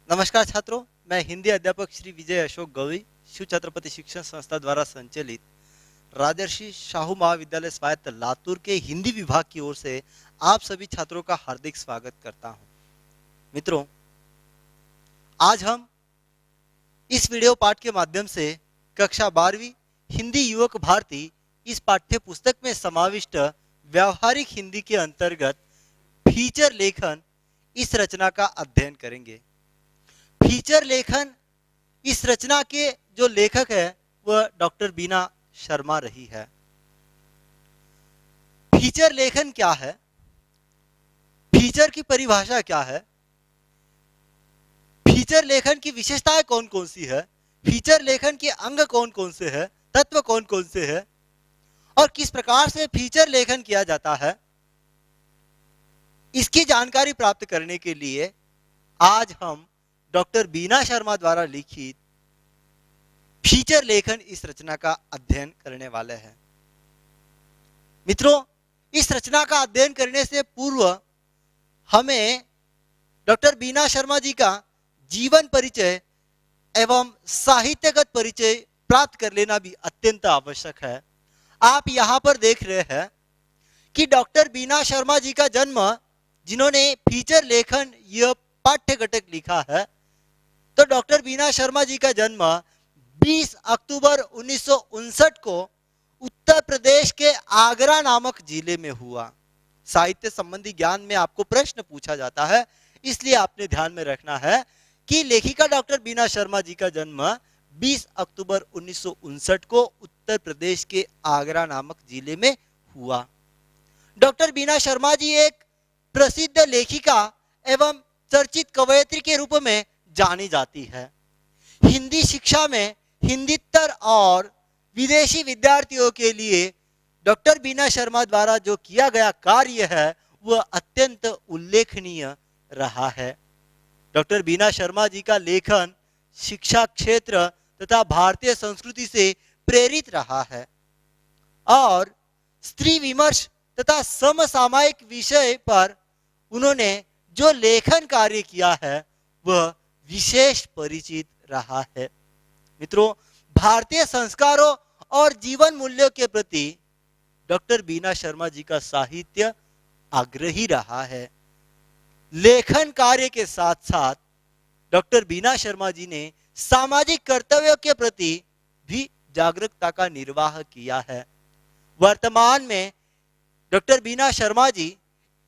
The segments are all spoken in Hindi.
नमस्कार छात्रों, मैं हिंदी अध्यापक श्री विजय अशोक गवई शिव छत्रपति शिक्षण संस्था द्वारा संचालित राजर्षि शाहू महाविद्यालय स्वायत्त लातूर के हिंदी विभाग की ओर से आप सभी छात्रों का हार्दिक स्वागत करता हूं। मित्रों, आज हम इस वीडियो पाठ के माध्यम से कक्षा 12वीं हिंदी युवक भारती इस पाठ्य पुस्तक में समाविष्ट व्यावहारिक हिंदी के अंतर्गत फीचर लेखन इस रचना का अध्ययन करेंगे। फीचर लेखन इस रचना के जो लेखक है वह डॉक्टर बीना शर्मा रही है। फीचर लेखन क्या है? फीचर की परिभाषा क्या है? फीचर लेखन की विशेषताएं कौन कौन सी है? फीचर लेखन के अंग कौन कौन से हैं? तत्व कौन कौन से हैं? और किस प्रकार से फीचर लेखन किया जाता है, इसकी जानकारी प्राप्त करने के लिए आज हम डॉक्टर बीना शर्मा द्वारा लिखित फीचर लेखन इस रचना का अध्ययन करने वाले हैं। मित्रों, इस रचना का अध्ययन करने से पूर्व हमें डॉक्टर बीना शर्मा जी का जीवन परिचय एवं साहित्यगत परिचय प्राप्त कर लेना भी अत्यंत आवश्यक है। आप यहां पर देख रहे हैं कि डॉक्टर बीना शर्मा जी का जन्म, जिन्होंने फीचर लेखन यह पाठ्य घटक लिखा है, तो डॉक्टर बीना शर्मा जी का जन्म 20 अक्टूबर 1959 को उत्तर प्रदेश के आगरा नामक जिले में हुआ। साहित्य संबंधी ज्ञान में आपको प्रश्न पूछा जाता है, इसलिए आपने ध्यान में रखना है कि लेखिका डॉक्टर बीना शर्मा जी का जन्म 20 अक्टूबर 1959 को उत्तर प्रदेश के आगरा नामक जिले में हुआ। डॉक्टर बीना शर्मा जी एक प्रसिद्ध लेखिका एवं चर्चित कवयित्री के रूप में जानी जाती है। हिंदी शिक्षा में हिंदीतर और विदेशी विद्यार्थियों के लिए डॉक्टर बीना शर्मा द्वारा जो किया गया कार्य है वह अत्यंत उल्लेखनीय रहा है। डॉक्टर बीना शर्मा जी का लेखन शिक्षा क्षेत्र तथा भारतीय संस्कृति से प्रेरित रहा है और स्त्री विमर्श तथा समसामयिक विषय पर उन्होंने जो लेखन कार्य किया है वह विशेष परिचित रहा है। मित्रों, भारतीय संस्कारों और जीवन मूल्यों के प्रति डॉक्टर बीना शर्मा जी का साहित्य आग्रही रहा है। लेखन कार्य के साथ साथ डॉक्टर बीना शर्मा जी ने सामाजिक कर्तव्यों के प्रति भी जागरूकता का निर्वाह किया है। वर्तमान में डॉक्टर बीना शर्मा जी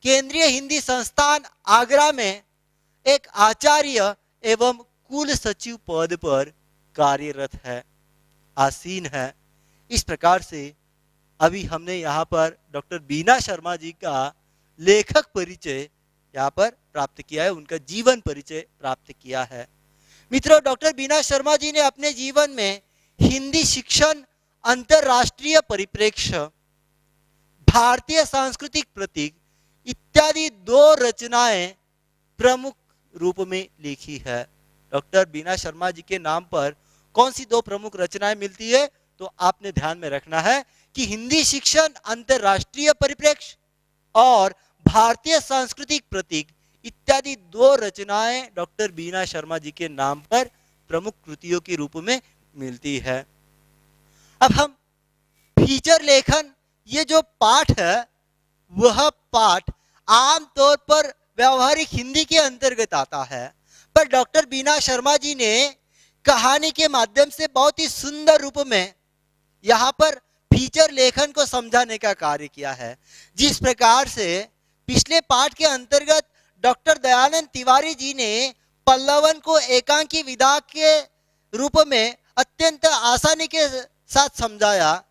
केंद्रीय हिंदी संस्थान आगरा में एक आचार्य एवं कुल सचिव पद पर कार्यरत है, आसीन है। इस प्रकार से अभी हमने यहाँ पर डॉक्टर बीना शर्मा जी का लेखक परिचय यहाँ पर प्राप्त किया है, उनका जीवन परिचय प्राप्त किया है। मित्रों, डॉक्टर बीना शर्मा जी ने अपने जीवन में हिंदी शिक्षण, अंतरराष्ट्रीय परिप्रेक्ष्य, भारतीय सांस्कृतिक प्रतीक इत्यादि 2 रचनाएं प्रमुख रूप में लिखी है। डॉक्टर बीना शर्मा जी के नाम पर कौन सी 2 प्रमुख रचनाएं मिलती है? तो आपने ध्यान में रखना है कि हिंदी शिक्षण, अंतरराष्ट्रीय परिप्रेक्ष्य और भारतीय सांस्कृतिक प्रतीक इत्यादि 2 रचनाएं डॉक्टर बीना शर्मा जी के नाम पर प्रमुख कृतियों के रूप में मिलती है। अब हम फीचर लेखन, ये जो पाठ है वह पाठ आमतौर पर व्यावहारिक हिंदी के अंतर्गत आता है, पर डॉक्टर बीना शर्मा जी ने कहानी के माध्यम से बहुत ही सुंदर रूप में यहाँ पर फीचर लेखन को समझाने का कार्य किया है। जिस प्रकार से पिछले पाठ के अंतर्गत डॉक्टर दयानंद तिवारी जी ने पल्लवन को एकांकी विधा के रूप में अत्यंत आसानी के साथ समझाया,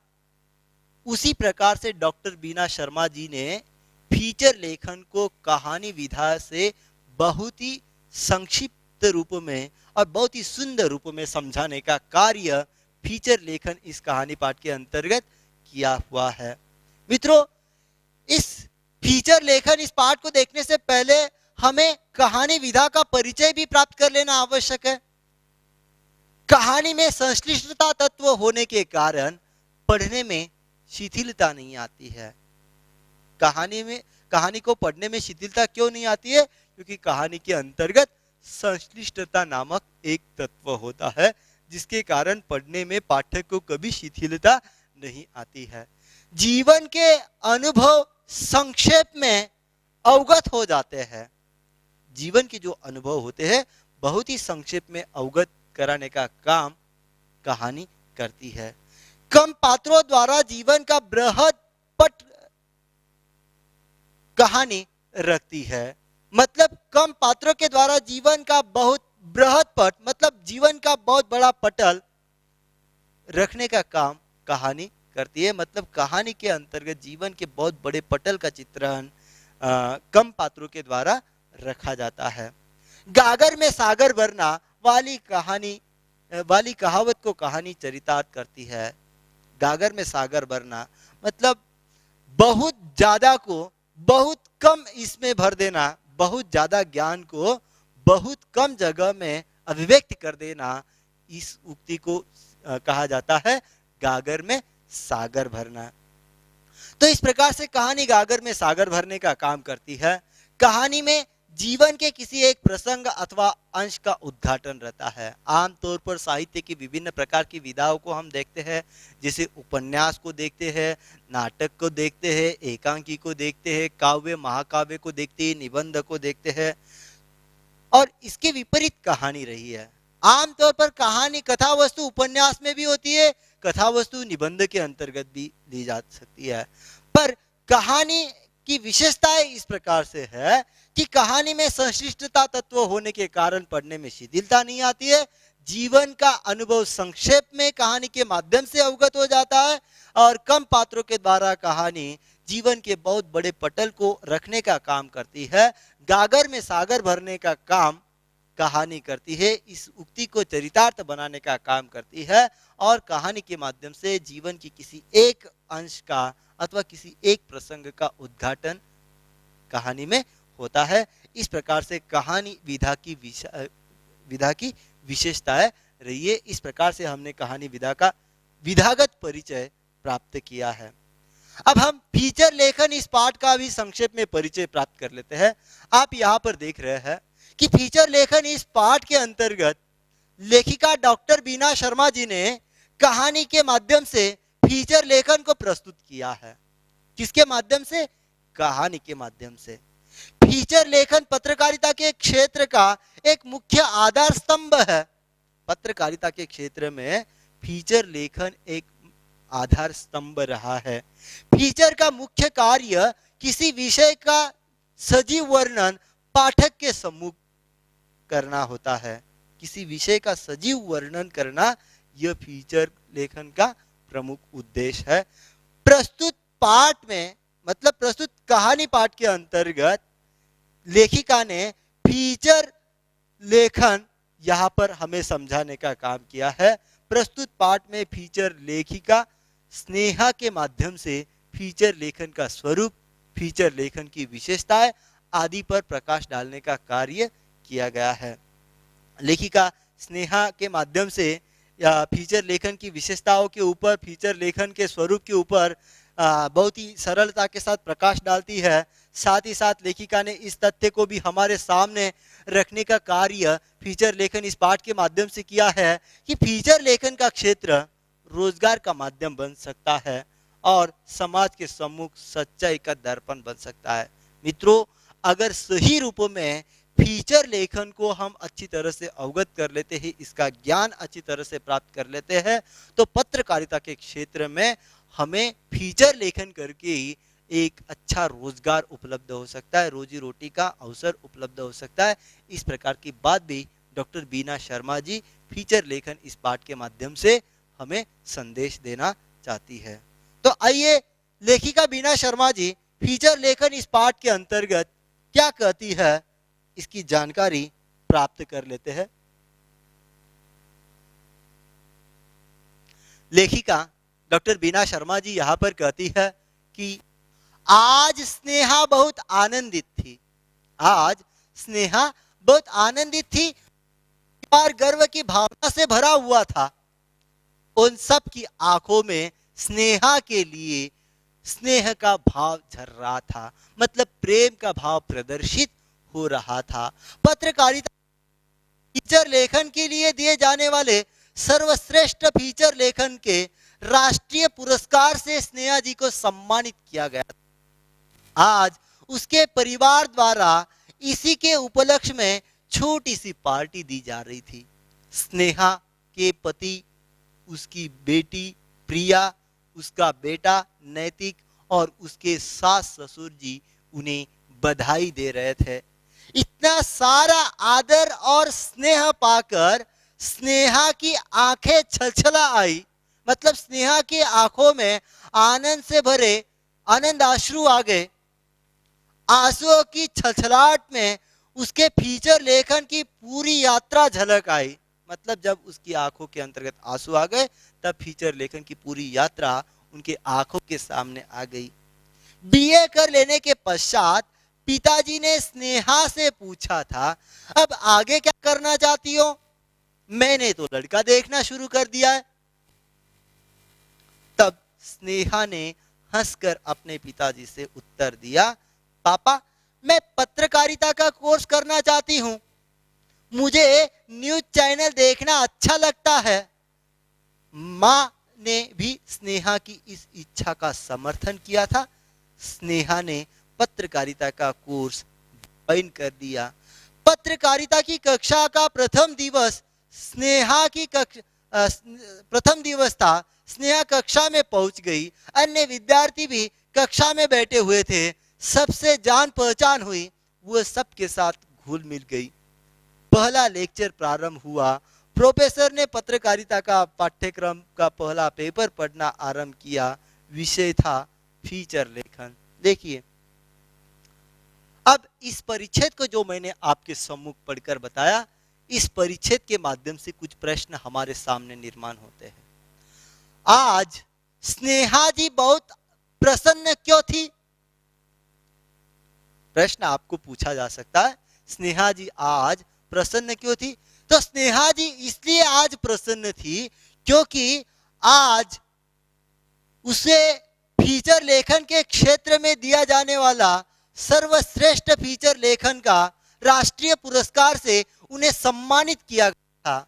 उसी प्रकार से डॉक्टर बीना शर्मा जी ने फीचर लेखन को कहानी विधा से बहुत ही संक्षिप्त रूप में और बहुत ही सुंदर रूप में समझाने का कार्य फीचर लेखन इस कहानी पाठ के अंतर्गत किया हुआ है। मित्रों, इस फीचर लेखन इस पाठ को देखने से पहले हमें कहानी विधा का परिचय भी प्राप्त कर लेना आवश्यक है। कहानी में संश्लिष्टता तत्व होने के कारण पढ़ने में शिथिलता नहीं आती है। कहानी को पढ़ने में शिथिलता क्यों नहीं आती है? क्योंकि कहानी के अंतर्गत संश्लिष्टता नामक एक तत्व होता है, जिसके कारण पढ़ने में पाठक को कभी शिथिलता नहीं आती है। जीवन के अनुभव संक्षेप में अवगत हो जाते हैं। जीवन के जो अनुभव होते हैं बहुत ही संक्षेप में अवगत कराने का काम कहानी करती है। कम पात्रों द्वारा जीवन का बृहद पट कहानी रखती है। मतलब कम पात्रों के द्वारा जीवन का बहुत बृहद पट, मतलब जीवन का बहुत बड़ा पटल रखने का काम कहानी करती है। मतलब कहानी के अंतर्गत जीवन के बहुत बड़े पटल का चित्रण कम पात्रों के द्वारा रखा जाता है। गागर में सागर भरना वाली कहावत को कहानी चरितार्थ करती है। गागर में सागर भरना मतलब बहुत ज्यादा को बहुत कम इसमें भर देना, बहुत ज्यादा ज्ञान को बहुत कम जगह में अभिव्यक्त कर देना, इस उक्ति को कहा जाता है गागर में सागर भरना। तो इस प्रकार से कहानी गागर में सागर भरने का काम करती है। कहानी में जीवन के किसी एक प्रसंग अथवा अंश का उद्घाटन रहता है। आमतौर पर साहित्य की विभिन्न प्रकार की विधाओं को हम देखते हैं, जैसे उपन्यास को देखते हैं, नाटक को देखते हैं, एकांकी को देखते हैं, काव्य महाकाव्य को देखते हैं, निबंध को देखते हैं, और इसके विपरीत कहानी रही है। आमतौर पर कहानी कथा वस्तु उपन्यास में भी होती है, कथा वस्तु निबंध के अंतर्गत भी ली जा सकती है। पर कहानी की विशेषताएं इस प्रकार से है कि कहानी में संश्लिष्टता तत्व होने के कारण पढ़ने में शिथिलता नहीं आती है। जीवन का अनुभव संक्षेप में कहानी के माध्यम से अवगत हो जाता है, और कम पात्रों के द्वारा कहानी जीवन के बहुत बड़े पटल को रखने का काम करती है। गागर में सागर भरने का काम कहानी करती है, इस उक्ति को चरितार्थ बनाने का काम करती है, और कहानी के माध्यम से जीवन की किसी एक अंश का अथवा किसी एक प्रसंग का उद्घाटन कहानी में होता है। इस प्रकार से कहानी विधा की विशेषताएं रही है। इस प्रकार से हमने कहानी विधा का विधागत परिचय प्राप्त किया है। अब हम फीचर लेखन इस पाठ का भी संक्षेप में परिचय प्राप्त कर लेते हैं। आप यहाँ पर देख रहे हैं कि फीचर लेखन इस पाठ के अंतर्गत लेखिका डॉक्टर बीना शर्मा जी ने कहानी के माध्यम से फीचर लेखन को प्रस्तुत किया है। किसके माध्यम से? कहानी के माध्यम से। फीचर लेखन पत्रकारिता के क्षेत्र का एक मुख्य आधार स्तंभ है। पत्रकारिता के क्षेत्र में फीचर लेखन एक आधार स्तंभ रहा है। फीचर का मुख्य कार्य किसी विषय का सजीव वर्णन पाठक के सम्मुख करना होता है। किसी विषय का सजीव वर्णन करना यह फीचर लेखन का प्रमुख उद्देश्य है। प्रस्तुत पाठ में मतलब प्रस्तुत कहानी पाठ के अंतर्गत लेखिका ने फीचर लेखन यहाँ पर हमें समझाने का काम किया है। प्रस्तुत पाठ में फीचर लेखिका स्नेहा के माध्यम से फीचर लेखन का स्वरूप, फीचर लेखन की विशेषताएं आदि पर प्रकाश डालने का कार्य किया गया है। लेखिका स्नेहा के माध्यम से या फीचर लेखन की विशेषताओं के ऊपर, फीचर लेखन के स्वरूप के ऊपर बहुत ही सरलता के साथ प्रकाश डालती है। साथ ही साथ लेखिका ने इस तथ्य को भी हमारे सामने रखने का कार्य फीचर लेखन इस पाठ के माध्यम से किया है कि फीचर लेखन का क्षेत्र रोजगार का माध्यम बन सकता है और समाज के सम्मुख सच्चाई का दर्पण बन सकता है। मित्रों, अगर सही रूपों में फीचर लेखन को हम अच्छी तरह से अवगत कर लेते हैं, इसका ज्ञान अच्छी तरह से प्राप्त कर लेते हैं, तो पत्रकारिता के क्षेत्र में हमें फीचर लेखन करके ही एक अच्छा रोजगार उपलब्ध हो सकता है, रोजी रोटी का अवसर उपलब्ध हो सकता है। इस प्रकार की बात भी डॉक्टर बीना शर्मा जी फीचर लेखन इस पाठ के माध्यम से हमें संदेश देना चाहती है। तो आइए लेखिका बीना शर्मा जी फीचर लेखन इस पाठ के अंतर्गत क्या कहती है, इसकी जानकारी प्राप्त कर लेते हैं। लेखिका डॉक्टर बीना शर्मा जी यहाँ पर कहती है कि आज स्नेहा बहुत आनंदित थी। आज स्नेहा बहुत आनंदित थी और गर्व की भावना से भरा हुआ था। उन सब की आंखों में स्नेहा के लिए स्नेह का भाव झर रहा था, मतलब प्रेम का भाव प्रदर्शित हो रहा था। पत्रकारिता फीचर लेखन के लिए दिए जाने वाले सर्वश्रेष्ठ फीचर लेखन के राष्ट्रीय पुरस्कार से स्नेहा जी को सम्मानित किया गया। आज उसके परिवार द्वारा इसी के उपलक्ष्य में छोटी सी पार्टी दी जा रही थी। स्नेहा के पति, उसकी बेटी प्रिया, उसका बेटा नैतिक और उसके सास ससुर जी उन्हें बधाई दे रहे थे। इतना सारा आदर और स्नेह पाकर स्नेहा की आंखें छलछला आई। मतलब स्नेहा की आंखों में आनंद से भरे आनंद आश्रु आ गए। आंसुओं की छलछलाहट में उसके फीचर लेखन की पूरी यात्रा झलक आई। मतलब जब उसकी आंखों के अंतर्गत आंसू आ गए तब फीचर लेखन की पूरी यात्रा उनके आंखों के सामने आ गई। बीए कर लेने के पश्चात पिताजी ने स्नेहा से पूछा था, अब आगे क्या करना चाहती हो? मैंने तो लड़का देखना शुरू कर दिया है। तब स्नेहा ने हंसकर अपने पिताजी से उत्तर दिया, पापा मैं पत्रकारिता का कोर्स करना चाहती हूं, मुझे न्यूज चैनल देखना अच्छा लगता है। मां ने भी स्नेहा की इस इच्छा का समर्थन किया था। स्नेहा ने पत्रकारिता का कोर्स ज्वाइन कर दिया। पत्रकारिता की कक्षा का प्रथम दिवस स्नेहा की प्रथम दिवस था। स्नेहा कक्षा में पहुंच गई। अन्य विद्यार्थी भी कक्षा में बैठे हुए थे। सबसे जान पहचान हुई, वह सबके साथ घुल मिल गई। पहला लेक्चर प्रारंभ हुआ। प्रोफेसर ने पत्रकारिता का पाठ्यक्रम का पहला पेपर पढ़ना आरंभ किया। विषय था फीचर लेखन। देखिए, अब इस परिच्छेद को जो मैंने आपके सम्मुख पढ़कर बताया, इस परिच्छेद के माध्यम से कुछ प्रश्न हमारे सामने निर्माण होते हैं। आज स्नेहा जी बहुत प्रसन्न क्यों थी? प्रश्न आपको पूछा जा सकता है, स्नेहा जी आज प्रसन्न क्यों थी? तो स्नेहा जी इसलिए आज प्रसन्न थी क्योंकि आज उसे फीचर लेखन के क्षेत्र में दिया जाने वाला सर्वश्रेष्ठ फीचर लेखन का राष्ट्रीय पुरस्कार से उन्हें सम्मानित किया गया था।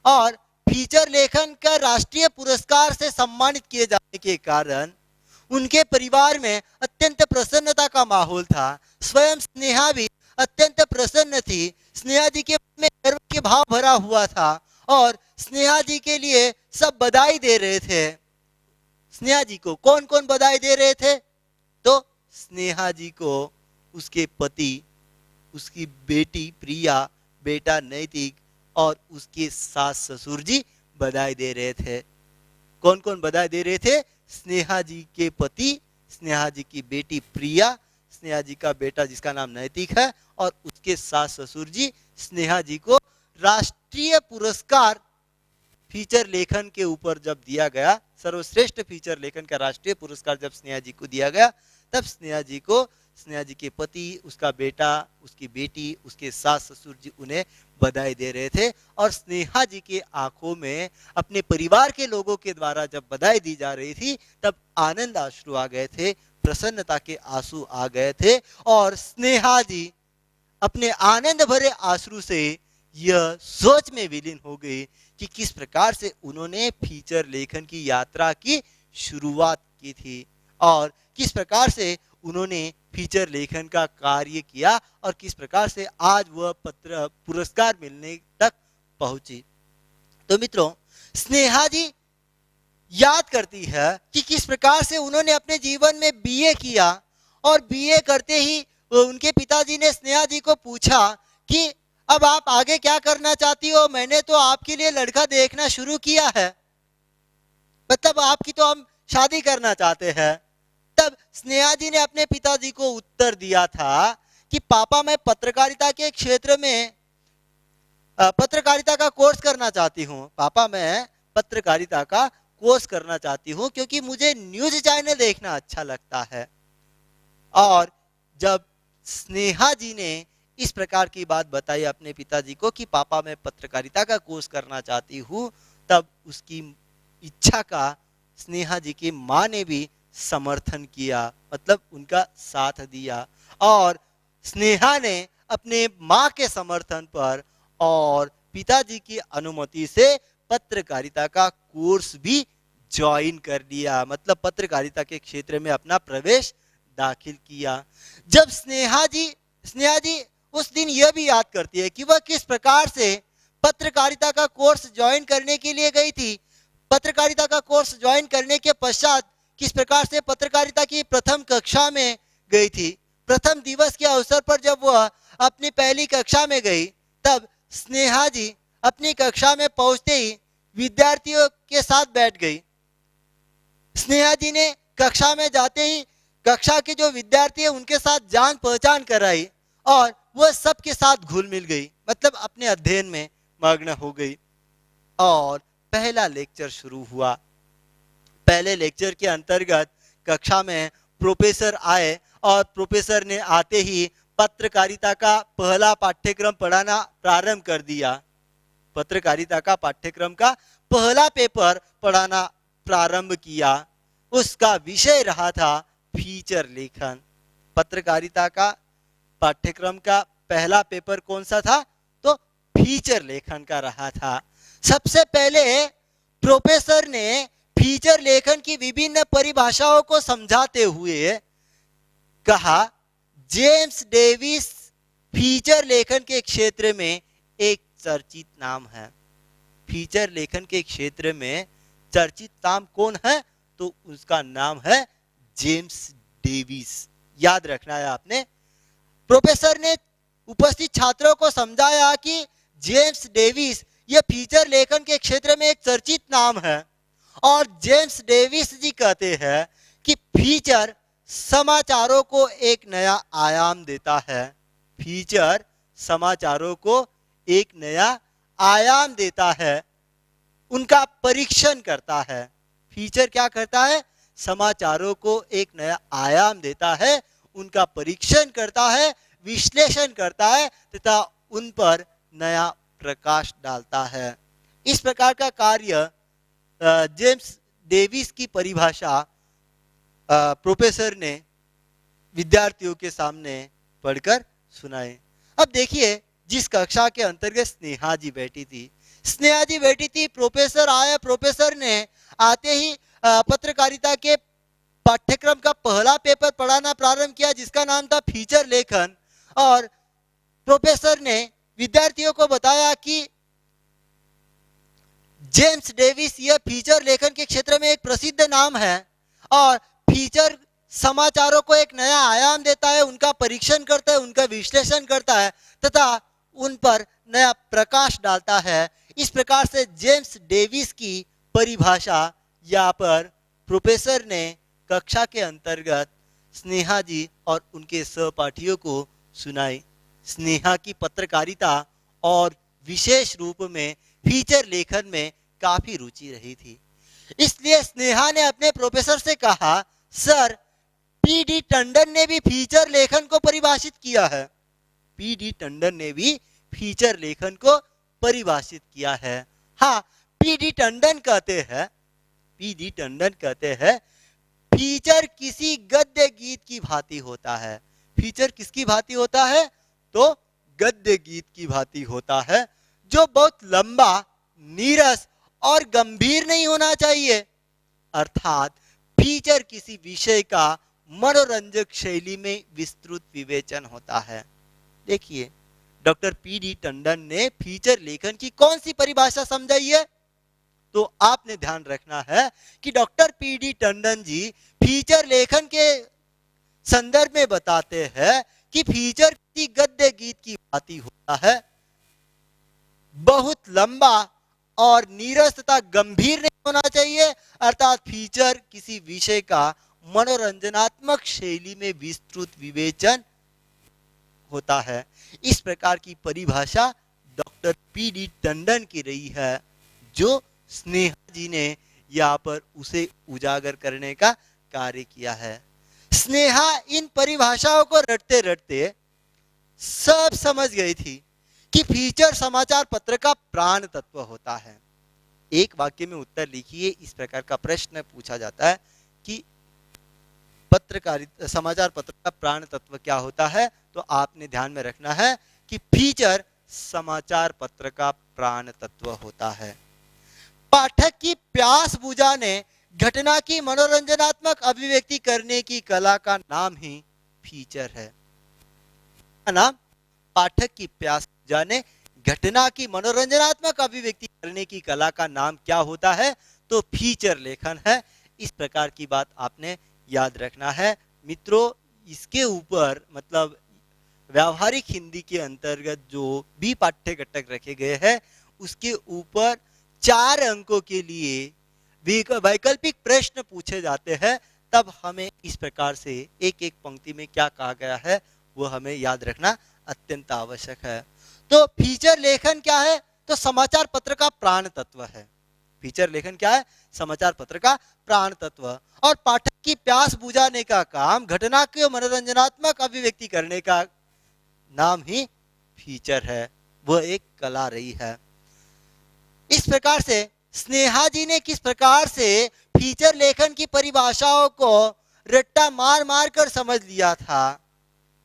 और फीचर लेखन का राष्ट्रीय पुरस्कार से सम्मानित किए जाने के कारण उनके परिवार में अत्यंत प्रसन्नता का माहौल था। स्वयं स्नेहा भी अत्यंत प्रसन्न थी। स्नेहा जी के मन में गर्व के भाव भरा हुआ था और स्नेहा जी के लिए सब बधाई दे रहे थे। स्नेहा जी को कौन कौन बधाई दे रहे थे? तो स्नेहा जी को उसके पति, उसकी बेटी प्रिया, बेटा नैतिक और उसके सास ससुर जी बधाई दे रहे थे। कौन कौन बधाई दे रहे थे? स्नेहा जी के पति, स्नेहा जी की बेटी प्रिया, स्नेहा जी का बेटा जिसका नाम नैतिक है और उसके सास ससुर जी स्नेहा जी को राष्ट्रीय पुरस्कार फीचर लेखन के ऊपर जब दिया गया, सर्वश्रेष्ठ फीचर लेखन का राष्ट्रीय पुरस्कार जब स्नेहा जी को दिया गया, तब स्नेहा जी को स्नेहा जी के पति, उसका बेटा, उसकी बेटी, उसके सास ससुर जी उन्हें बधाई दे रहे थे। और स्नेहा जी के आंखों में अपने परिवार के लोगों के द्वारा जब बधाई दी जा रही थी तब आनंद आश्रु आ गए थे, प्रसन्नता के आंसू आ गए थे। और स्नेहा जी अपने आनंद भरे आंसू से यह सोच में विलीन हो गई कि किस प्रकार से उन्होंने फीचर लेखन की यात्रा की शुरुआत की थी और किस प्रकार से उन्होंने फीचर लेखन का कार्य किया और किस प्रकार से आज वह पत्र पुरस्कार मिलने तक पहुंची। तो मित्रों, स्नेहा जी याद करती है कि किस प्रकार से उन्होंने अपने जीवन में बीए किया और बीए करते ही उनके पिताजी ने स्नेहा जी को पूछा कि अब आप आगे क्या करना चाहती हो? मैंने तो आपके लिए लड़का देखना शुरू किया है, मतलब आपकी तो हम शादी करना चाहते हैं। तब स्नेहा जी ने अपने पिताजी को उत्तर दिया था कि पापा मैं पत्रकारिता के क्षेत्र में पत्रकारिता का कोर्स करना चाहती हूँ। पापा मैं पत्रकारिता का कोर्स करना चाहती हूँ क्योंकि मुझे न्यूज चैनल देखना अच्छा लगता है। और जब स्नेहा जी ने इस प्रकार की बात बताई अपने पिताजी को कि पापा मैं पत्रकारिता का कोर्स करना चाहती हूँ, तब उसकी इच्छा का स्नेहा जी की माँ ने भी समर्थन किया, मतलब उनका साथ दिया। और स्नेहा ने अपने माँ के समर्थन पर और पिताजी की अनुमति से पत्रकारिता का कोर्स भी ज्वाइन कर लिया, मतलब पत्रकारिता के क्षेत्र में अपना प्रवेश दाखिल किया। जब स्नेहा जी उस दिन यह भी याद करती है कि वह किस प्रकार से पत्रकारिता का कोर्स ज्वाइन करने के लिए गई थी। पत्रकारिता का कोर्स ज्वाइन करने के पश्चात किस प्रकार से पत्रकारिता की प्रथम कक्षा में गई थी। प्रथम दिवस के अवसर पर जब वह अपनी पहली कक्षा में गई, तब स्नेहा जी अपनी कक्षा में पहुंचते ही विद्यार्थियों के साथ बैठ गई। स्नेहा जी ने कक्षा में जाते ही कक्षा के जो विद्यार्थी है उनके साथ जान पहचान कराई और वह सबके साथ घुल मिल गई, मतलब अपने अध्ययन में मग्न हो गई। और पहला लेक्चर शुरू हुआ। पहले लेक्चर के अंतर्गत कक्षा में प्रोफेसर आए और प्रोफेसर ने आते ही पत्रकारिता का पहला पाठ्यक्रम पढ़ाना प्रारंभ कर दिया। पत्रकारिता का पाठ्यक्रम का पहला पेपर पढ़ाना प्रारंभ किया। उसका विषय रहा था फीचर लेखन। पत्रकारिता का पाठ्यक्रम का पहला पेपर कौन सा था? तो फीचर लेखन का रहा था। सबसे पहले प्रोफेसर ने फीचर लेखन की विभिन्न परिभाषाओं को समझाते हुए कहा, जेम्स डेविस फीचर लेखन के क्षेत्र में एक चर्चित नाम है। फीचर लेखन के क्षेत्र में चर्चित नाम कौन है? तो उसका नाम है जेम्स डेविस। याद रखना है आपने। प्रोफेसर ने उपस्थित छात्रों को समझाया कि जेम्स डेविस यह फीचर लेखन के क्षेत्र में एक चर्चित नाम है और जेम्स डेविस जी कहते हैं कि फीचर समाचारों को एक नया आयाम देता है। फीचर समाचारों को एक नया आयाम देता है, उनका परीक्षण करता है। फीचर क्या करता है? समाचारों को एक नया आयाम देता है, उनका परीक्षण करता है, विश्लेषण करता है तथा उन पर नया प्रकाश डालता है। इस प्रकार का कार्य जेम्स डेविस की परिभाषा प्रोफेसर ने विद्यार्थियों के सामने पढ़कर सुनाए। अब देखिए, जिस कक्षा के अंतर्गत स्नेहा जी बैठी थी, प्रोफेसर आया। प्रोफेसर ने आते ही पत्रकारिता के पाठ्यक्रम का पहला पेपर पढ़ाना प्रारंभ किया, जिसका नाम था फीचर लेखन। और प्रोफेसर ने विद्यार्थियों को बताया कि जेम्स डेविस यह फीचर लेखन के क्षेत्र में एक प्रसिद्ध नाम है और फीचर समाचारों को एक नया आयाम देता है, उनका परीक्षण करता है, उनका विश्लेषण करता है तथा उन पर नया प्रकाश डालता है। इस प्रकार से जेम्स डेविस की परिभाषा यहाँ पर प्रोफेसर ने कक्षा के अंतर्गत स्नेहा जी और उनके सहपाठियों को सुनाई। स्नेहा की पत्रकारिता और विशेष रूप में फीचर लेखन में काफी रुचि रही थी, इसलिए स्नेहा ने अपने प्रोफेसर से कहा, सर, पीडी टंडन ने भी फीचर लेखन को परिभाषित किया है। पीडी टंडन ने भी फीचर लेखन को परिभाषित किया है। हाँ, पीडी टंडन कहते हैं फीचर किसी गद्य गीत की भांति होता है। फीचर किसकी भांति होता है? तो गद्य गीत की भांति होता है, जो बहुत लंबा, नीरस और गंभीर नहीं होना चाहिए। अर्थात फीचर किसी विषय का मनोरंजक शैली में विस्तृत विवेचन होता है। देखिए, डॉक्टर पीडी टंडन ने फीचर लेखन की कौन सी परिभाषा समझाई है? तो आपने ध्यान रखना है कि doctor PD Tandon ji feature लेखन के संदर्भ में बताते हैं कि फीचर किसी गद्य गीत की भांति होता है, बहुत लंबा और नीरस तथा गंभीर नहीं होना चाहिए। अर्थात फीचर किसी विषय का मनोरंजनात्मक शैली में विस्तृत विवेचन होता है। इस प्रकार की परिभाषा डॉक्टर पीडी टंडन की रही है, जो स्नेहा जी ने यहाँ पर उसे उजागर करने का कार्य किया है। स्नेहा इन परिभाषाओं को रटते रटते सब समझ गई थी कि फीचर समाचार पत्र का प्राण तत्व होता है। एक वाक्य में उत्तर लिखिए। इस प्रकार का प्रश्न पूछा जाता है कि समाचार पत्र का प्राण तत्व क्या होता है? तो आपने ध्यान में रखना है कि फीचर समाचार पत्र का प्राण तत्व होता है। पाठक की प्यास बुझाने, घटना की मनोरंजनात्मक अभिव्यक्ति करने की कला का नाम ही फीचर है ना। पाठक की प्यास बुझाने, घटना की मनोरंजनात्मक अभिव्यक्ति करने की कला का नाम क्या होता है? तो फीचर लेखन है। इस प्रकार की बात आपने याद रखना है मित्रों। इसके ऊपर मतलब व्यावहारिक हिंदी के अंतर्गत जो भी पाठ्य घटक रखे गए हैं उसके ऊपर 4 अंकों के लिए वैकल्पिक प्रश्न पूछे जाते हैं। तब हमें इस प्रकार से एक एक पंक्ति में क्या कहा गया है वो हमें याद रखना अत्यंत आवश्यक है। तो फीचर लेखन क्या है? तो समाचार पत्र का प्राण तत्व है। फीचर लेखन क्या है? समाचार पत्र का प्राण तत्व। और पाठक की प्यास बुझाने का काम, घटना के मनोरंजनात्मक अभिव्यक्ति करने का नाम ही फीचर है। वह एक कला रही है। इस प्रकार से स्नेहा जी ने किस प्रकार से फीचर लेखन की परिभाषाओं को रट्टा मार मार कर समझ लिया था,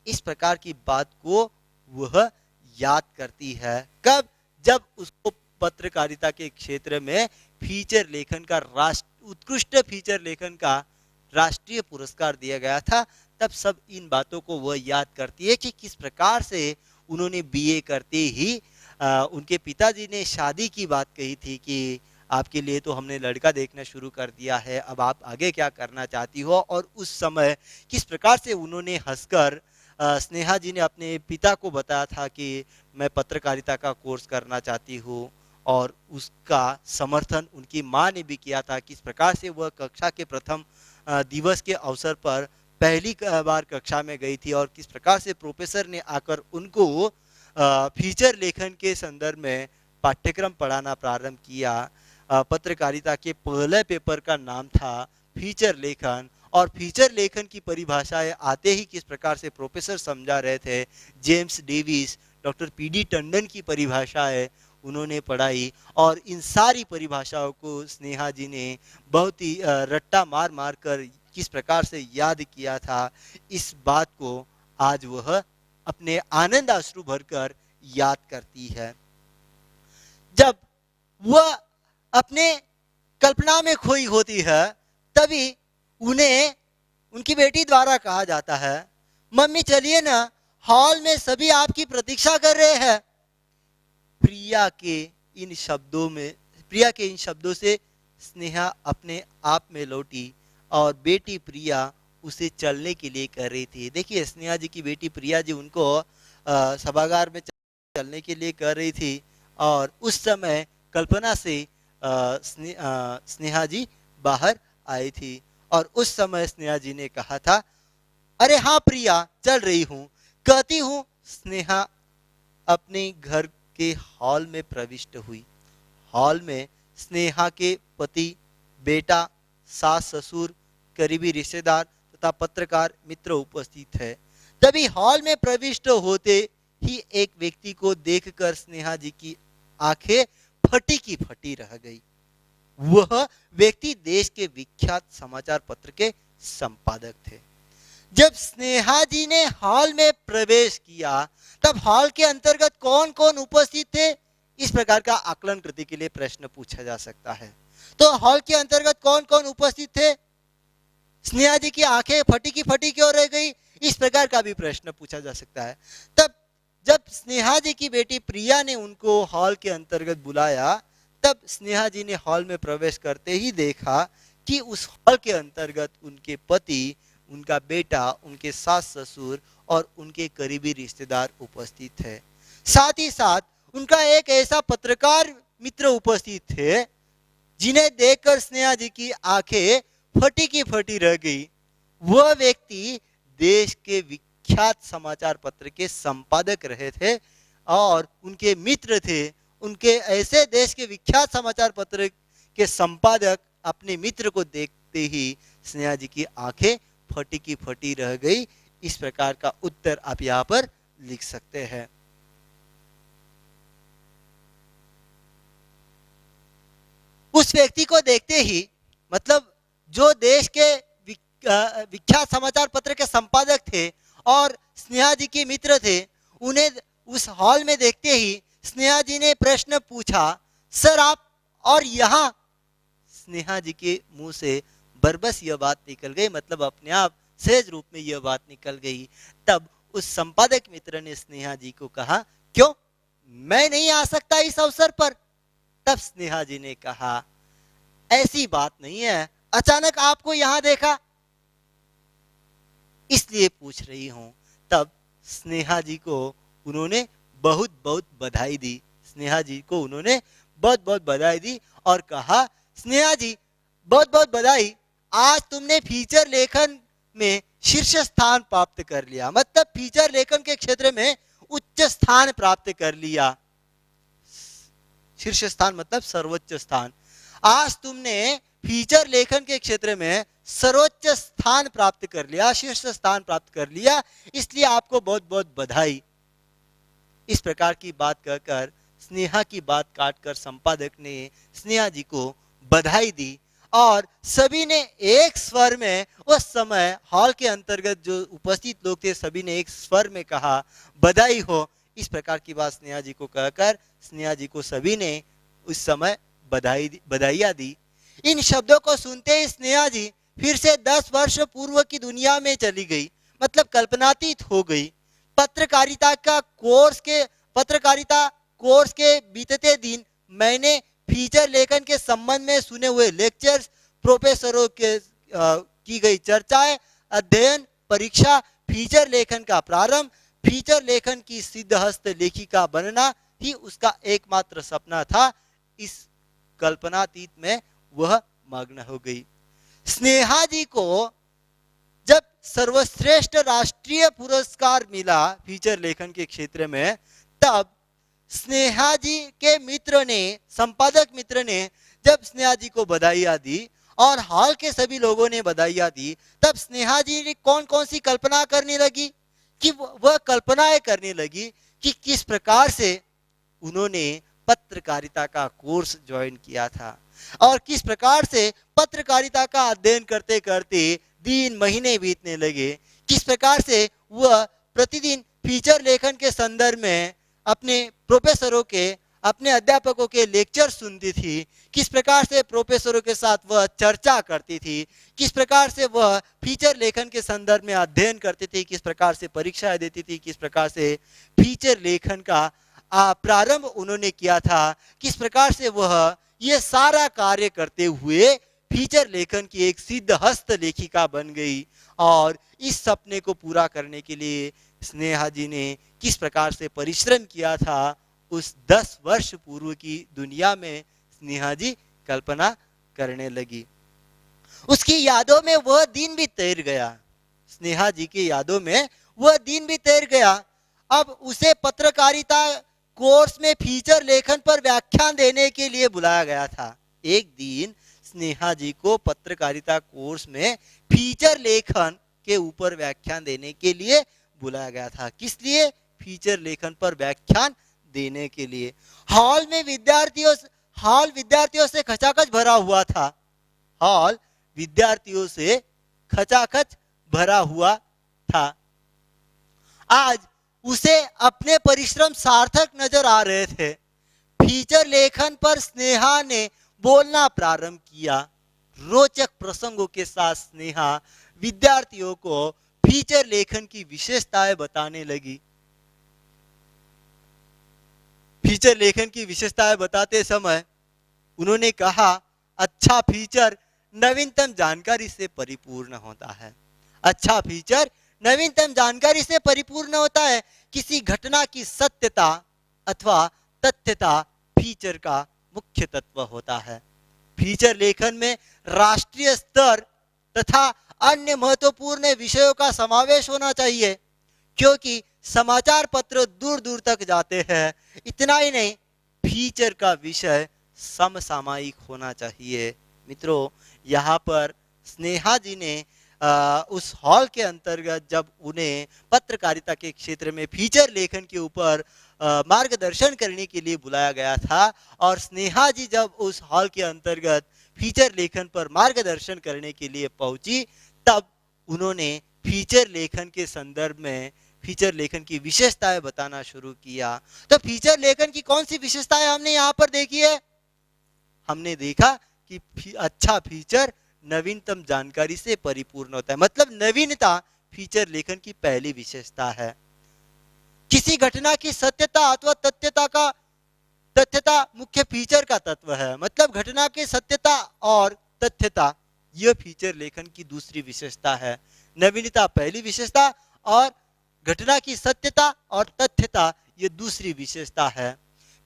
इस प्रकार की बात को वह याद करती है। कब? जब उसको पत्रकारिता के क्षेत्र में फीचर लेखन का उत्कृष्ट फीचर लेखन का राष्ट्रीय पुरस्कार दिया गया था। तब सब इन बातों को वह याद करती है कि किस प्रकार से उन्होंने बीए करते ही उनके पिताजी ने शादी की बात कही थी कि आपके लिए तो हमने लड़का देखना शुरू कर दिया है, अब आप आगे क्या करना चाहती हो। और उस समय किस प्रकार से उन्होंने हंसकर स्नेहा जी ने अपने पिता को बताया था कि मैं पत्रकारिता का कोर्स करना चाहती हूँ। और उसका समर्थन उनकी माँ ने भी किया था। किस प्रकार से वह कक्षा के प्रथम दिवस के अवसर पर पहली बार कक्षा में गई थी और किस प्रकार से प्रोफेसर ने आकर उनको फीचर लेखन के संदर्भ में पाठ्यक्रम पढ़ाना प्रारंभ किया। पत्रकारिता के पहले पेपर का नाम था फीचर लेखन। और फीचर लेखन की परिभाषाएं आते ही किस प्रकार से प्रोफेसर समझा रहे थे। James Davis, doctor PD Tandon की परिभाषाएं उन्होंने पढ़ाई। और इन सारी परिभाषाओं को स्नेहा जी ने बहुत ही रट्टा मार मार कर किस प्रकार से याद किया था, इस बात को आज वह अपने आनंद अश्रु भरकर याद करती है। जब वह अपने कल्पना में खोई होती है तभी उन्हें उनकी बेटी द्वारा कहा जाता है, मम्मी चलिए ना, हॉल में सभी आपकी प्रतीक्षा कर रहे हैं। प्रिया के इन शब्दों से स्नेहा अपने आप में लौटी और बेटी प्रिया उसे चलने के लिए कर रही थी। देखिए स्नेहा जी की बेटी प्रिया जी उनको सभागार में चलने के लिए कर रही थी। और उस समय कल्पना से स्नेहा जी बाहर आई थी। और उस समय स्नेहा जी ने कहा था, अरे हाँ प्रिया चल रही हूँ। कहती हूँ स्नेहा अपने घर के हॉल में प्रविष्ट हुई। हॉल में स्नेहा के पति, बेटा, सास ससुर, करीबी रिश्तेदार तथा पत्रकार मित्र उपस्थित है। तभी हॉल में प्रविष्ट होते ही एक व्यक्ति को देखकर स्नेहा जी की आंखें फटी की फटी रह गई। वह व्यक्ति देश के विख्यात समाचार पत्र के संपादक थे। जब स्नेहा जी ने हॉल में प्रवेश किया तब हॉल के अंतर्गत कौन कौन उपस्थित थे, इस प्रकार का आकलन करने के लिए प्रश्न पूछा जा सकता है। तो हॉल के अंतर्गत कौन कौन उपस्थित थे, स्नेहा जी की आंखें फटी की फटी क्यों रह गई, इस प्रकार का भी प्रश्न पूछा जा सकता है। तब जब स्नेहा जी की बेटी प्रिया ने उनको हॉल के अंतर्गत बुलाया तब स्नेहा जी ने हॉल में प्रवेश करते ही देखा कि उस हॉल के अंतर्गत उनके पति, उनका बेटा, उनके सास ससुर और उनके करीबी रिश्तेदार उपस्थित थे। साथ ही साथ उनका एक ऐसा पत्रकार मित्र उपस्थित थे जिन्हें देखकर स्नेहा जी की आंखें फटी की फटी रह गई। वह व्यक्ति देश के विख्यात समाचार पत्र के संपादक रहे थे और उनके मित्र थे। उनके ऐसे देश के विख्यात समाचार पत्र के संपादक अपने मित्र को देखते ही स्नेहा जी की आंखें फटी की फटी रह गई। इस प्रकार का उत्तर आप यहाँ पर लिख सकते हैं। उस व्यक्ति को देखते ही मतलब जो देश के विख्यात समाचार पत्र के संपादक थे और स्नेहा जी के मित्र थे, उन्हें उस हॉल में देखते ही स्नेहा जी ने प्रश्न पूछा, सर आप और यहाँ? स्नेहा जी के मुंह से बरबस यह बात निकल गई, मतलब अपने आप सहज रूप में यह बात निकल गई। तब उस संपादक मित्र ने स्नेहा जी को कहा, क्यों मैं नहीं आ सकता इस अवसर पर? तब स्नेहा जी ने कहा, ऐसी बात नहीं है, अचानक आपको यहां देखा इसलिए पूछ रही हूं। तब स्नेहा जी को उन्होंने बहुत बहुत बधाई दी। स्नेहा जी को उन्होंने बहुत बहुत बधाई दी और कहा, स्नेहा जी बहुत बहुत बधाई, आज तुमने फीचर लेखन में शीर्ष स्थान प्राप्त कर लिया, मतलब फीचर लेखन के क्षेत्र में उच्च स्थान प्राप्त कर लिया। शीर्ष स्थान मतलब सर्वोच्च स्थान। आज तुमने फीचर लेखन के क्षेत्र में सर्वोच्च स्थान प्राप्त कर लिया, शीर्ष स्थान प्राप्त कर लिया, इसलिए आपको बहुत बहुत बधाई। इस प्रकार की बात कहकर स्नेहा की बात काटकर संपादक ने स्नेहा जी को बधाई दी और सभी ने एक स्वर में, उस समय हॉल के अंतर्गत जो उपस्थित लोग थे सभी ने एक स्वर में कहा, बधाई हो। इस प्रकार की बात स्नेहा जी को कहकर स्नेहा जी को सभी ने उस समय बधाइयां दी। इन शब्दों को सुनते ही स्नेहा जी फिर से 10 वर्ष पूर्व की दुनिया में चली गई, मतलब कल्पनातीत हो गई। पत्रकारिता कोर्स के बीतते दिन मैंने फीचर लेखन के संबंध में सुने हुए लेक्चर्स, प्रोफेसरों के की गई चर्चाएं, अध्ययन, परीक्षा, फीचर लेखन का प्रारंभ, फीचर लेखन की सिद्धहस्त लेखिका बनना ही उसका एकमात्र सपना था। इस कल्पनातीत में वह मग्न हो गई। स्नेहा जी को जब सर्वश्रेष्ठ राष्ट्रीय पुरस्कार मिला फीचर लेखन के क्षेत्र में, तब स्नेहा जी के मित्र ने, संपादक मित्र ने जब स्नेहा जी को बधाइयां दी और हॉल के सभी लोगों ने बधाइयां दी, तब स्नेहा जी ने कौन कौन सी कल्पना करने लगी कि वह कल्पनाएं करने लगी कि किस प्रकार से उन्होंने पत्रकारिता का कोर्स ज्वाइन किया था और किस प्रकार से पत्रकारिता का अध्ययन करते करते दिन महीने बीतने लगे, किस प्रकार से वह प्रतिदिन फीचर लेखन के संदर्भ में अपने प्रोफेसरों के, अपने अध्यापकों के लेक्चर सुनती थी, किस प्रकार से प्रोफेसरों के साथ वह चर्चा करती थी, किस प्रकार से वह फीचर लेखन के संदर्भ में अध्ययन करती थी, किस प्रकार से परीक्षाएं देती थी, किस प्रकार से फीचर लेखन का प्रारंभ उन्होंने किया था, किस प्रकार से वह ये सारा कार्य करते हुए फीचर लेखन की एक सिद्धहस्त लेखिका बन गई। और इस सपने को पूरा करने के लिए स्नेहा जी ने किस प्रकार से परिश्रम किया था, उस 10 वर्ष पूर्व की दुनिया में स्नेहा जी कल्पना करने लगी। उसकी यादों में वह दिन भी तैर गया, स्नेहा जी की यादों में वह दिन भी तैर गया। अब उसे पत्रकारिता कोर्स में फीचर लेखन पर व्याख्यान देने के लिए बुलाया गया था। एक दिन स्नेहा जी को पत्रकारिता कोर्स में फीचर लेखन के ऊपर व्याख्यान देने के लिए बुलाया गया था। किस लिए? फीचर लेखन पर व्याख्यान देने के लिए। हॉल विद्यार्थियों से खचाखच भरा हुआ था। हॉल विद्यार्थियों से खचाखच भरा हुआ था। आज उसे अपने परिश्रम सार्थक नजर आ रहे थे। फीचर लेखन पर स्नेहा ने बोलना प्रारंभ किया। रोचक प्रसंगों के साथ स्नेहा विद्यार्थियों को फीचर लेखन की विशेषताएं बताने लगी। फीचर लेखन की विशेषताएं बताते समय उन्होंने कहा, अच्छा फीचर नवीनतम जानकारी से परिपूर्ण होता है। अच्छा फीचर नवीनतम जानकारी से परिपूर्ण होता है। किसी घटना की सत्यता अथवा तथ्यता फीचर का मुख्य तत्व होता है। फीचर लेखन में राष्ट्रीय स्तर तथा अन्य महत्वपूर्ण विषयों का समावेश होना चाहिए, क्योंकि समाचार पत्र दूर दूर तक जाते हैं। इतना ही नहीं, फीचर का विषय समसामयिक होना चाहिए। मित्रों, यहाँ पर स्नेहा जी ने उस हॉल के अंतर्गत जब उन्हें पत्रकारिता के क्षेत्र में फीचर लेखन के ऊपर मार्गदर्शन करने के लिए बुलाया गया था, और स्नेहा जी जब उस हॉल के अंतर्गत फीचर लेखन पर मार्गदर्शन करने के लिए पहुंची, तब उन्होंने फीचर लेखन के संदर्भ में, फीचर लेखन की विशेषताएं बताना शुरू किया। तो फीचर लेखन की कौन सी विशेषताएं हमने यहाँ पर देखी है? हमने देखा कि अच्छा फीचर नवीनतम जानकारी से परिपूर्ण होता है, मतलब नवीनता फीचर लेखन की पहली विशेषता है। किसी घटना की सत्यता अथवा तथ्यता मुख्य फीचर का तत्व है, मतलब घटना की सत्यता और तथ्यता यह फीचर लेखन की दूसरी विशेषता है। नवीनता पहली विशेषता और घटना की सत्यता और तथ्यता यह दूसरी विशेषता है।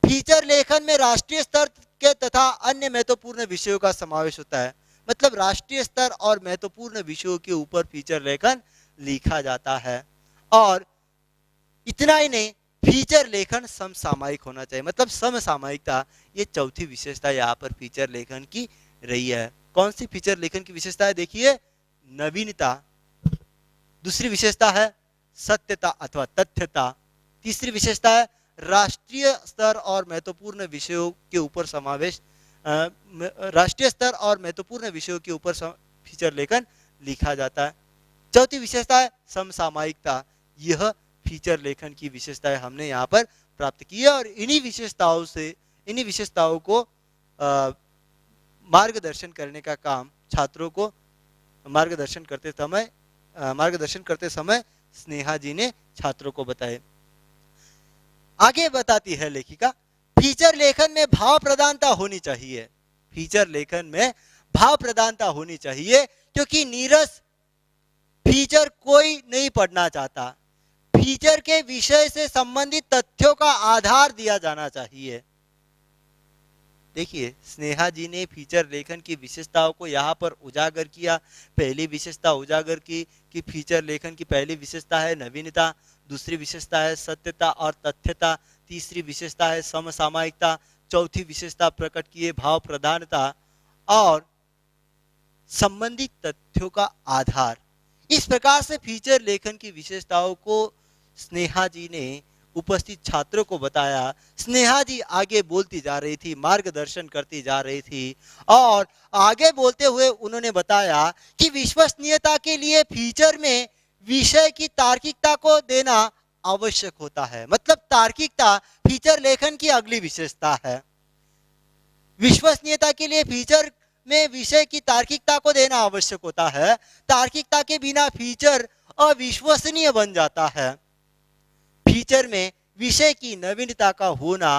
फीचर लेखन में राष्ट्रीय स्तर के तथा अन्य महत्वपूर्ण विषयों का समावेश होता है, मतलब राष्ट्रीय स्तर और महत्वपूर्ण विषयों के ऊपर फीचर लेखन लिखा जाता है। और इतना ही नहीं, फीचर लेखन समसामयिक होना चाहिए, मतलब समसामयिकता ये चौथी विशेषता यहाँ पर फीचर लेखन की रही है। कौन सी फीचर लेखन की विशेषता है? देखिए, नवीनता, दूसरी विशेषता है सत्यता अथवा तथ्यता, तीसरी विशेषता है राष्ट्रीय स्तर और महत्वपूर्ण विषयों के ऊपर समावेश, राष्ट्रीय स्तर और महत्वपूर्ण विषयों के ऊपर फीचर लेखन लिखा जाता है। चौथी विशेषता है समसामयिकता। यह फीचर लेखन की विशेषताएं हमने यहाँ पर प्राप्त की है और इन्हीं विशेषताओं को मार्गदर्शन करने का काम छात्रों को मार्गदर्शन करते समय स्नेहा जी ने छात्रों को बताए। आगे बताती है लेखिका, फीचर लेखन में भाव प्रधानता होनी चाहिए। फीचर लेखन में भाव प्रधानता होनी चाहिए क्योंकि नीरस फीचर कोई नहीं पढ़ना चाहता। फीचर के विषय से संबंधित तथ्यों का आधार दिया जाना चाहिए। देखिए, स्नेहा जी ने फीचर लेखन की विशेषताओं को यहाँ पर उजागर किया। पहली विशेषता उजागर की कि फीचर लेखन की पहली विशेषता है नवीनता, दूसरी विशेषता है सत्यता और तथ्यता, तीसरी विशेषता है समसामयिकता, चौथी विशेषता प्रकट किए भाव प्रधानता और संबंधित तथ्यों का आधार। इस प्रकार से फीचर लेखन की विशेषताओं को स्नेहा जी ने उपस्थित छात्रों को बताया। स्नेहा जी आगे बोलती जा रही थी, मार्गदर्शन करती जा रही थी और आगे बोलते हुए उन्होंने बताया कि विश्वसनीयता के लिए फीचर में विषय की तार्किकता को देना आवश्यक होता है, मतलब तार्किकता फीचर लेखन की अगली विशेषता है। विश्वसनीयता के लिए फीचर में विषय की तार्किकता को देना आवश्यक होता है। तार्किकता के बिना फीचर अविश्वसनीय बन जाता है। फीचर में विषय की नवीनता का होना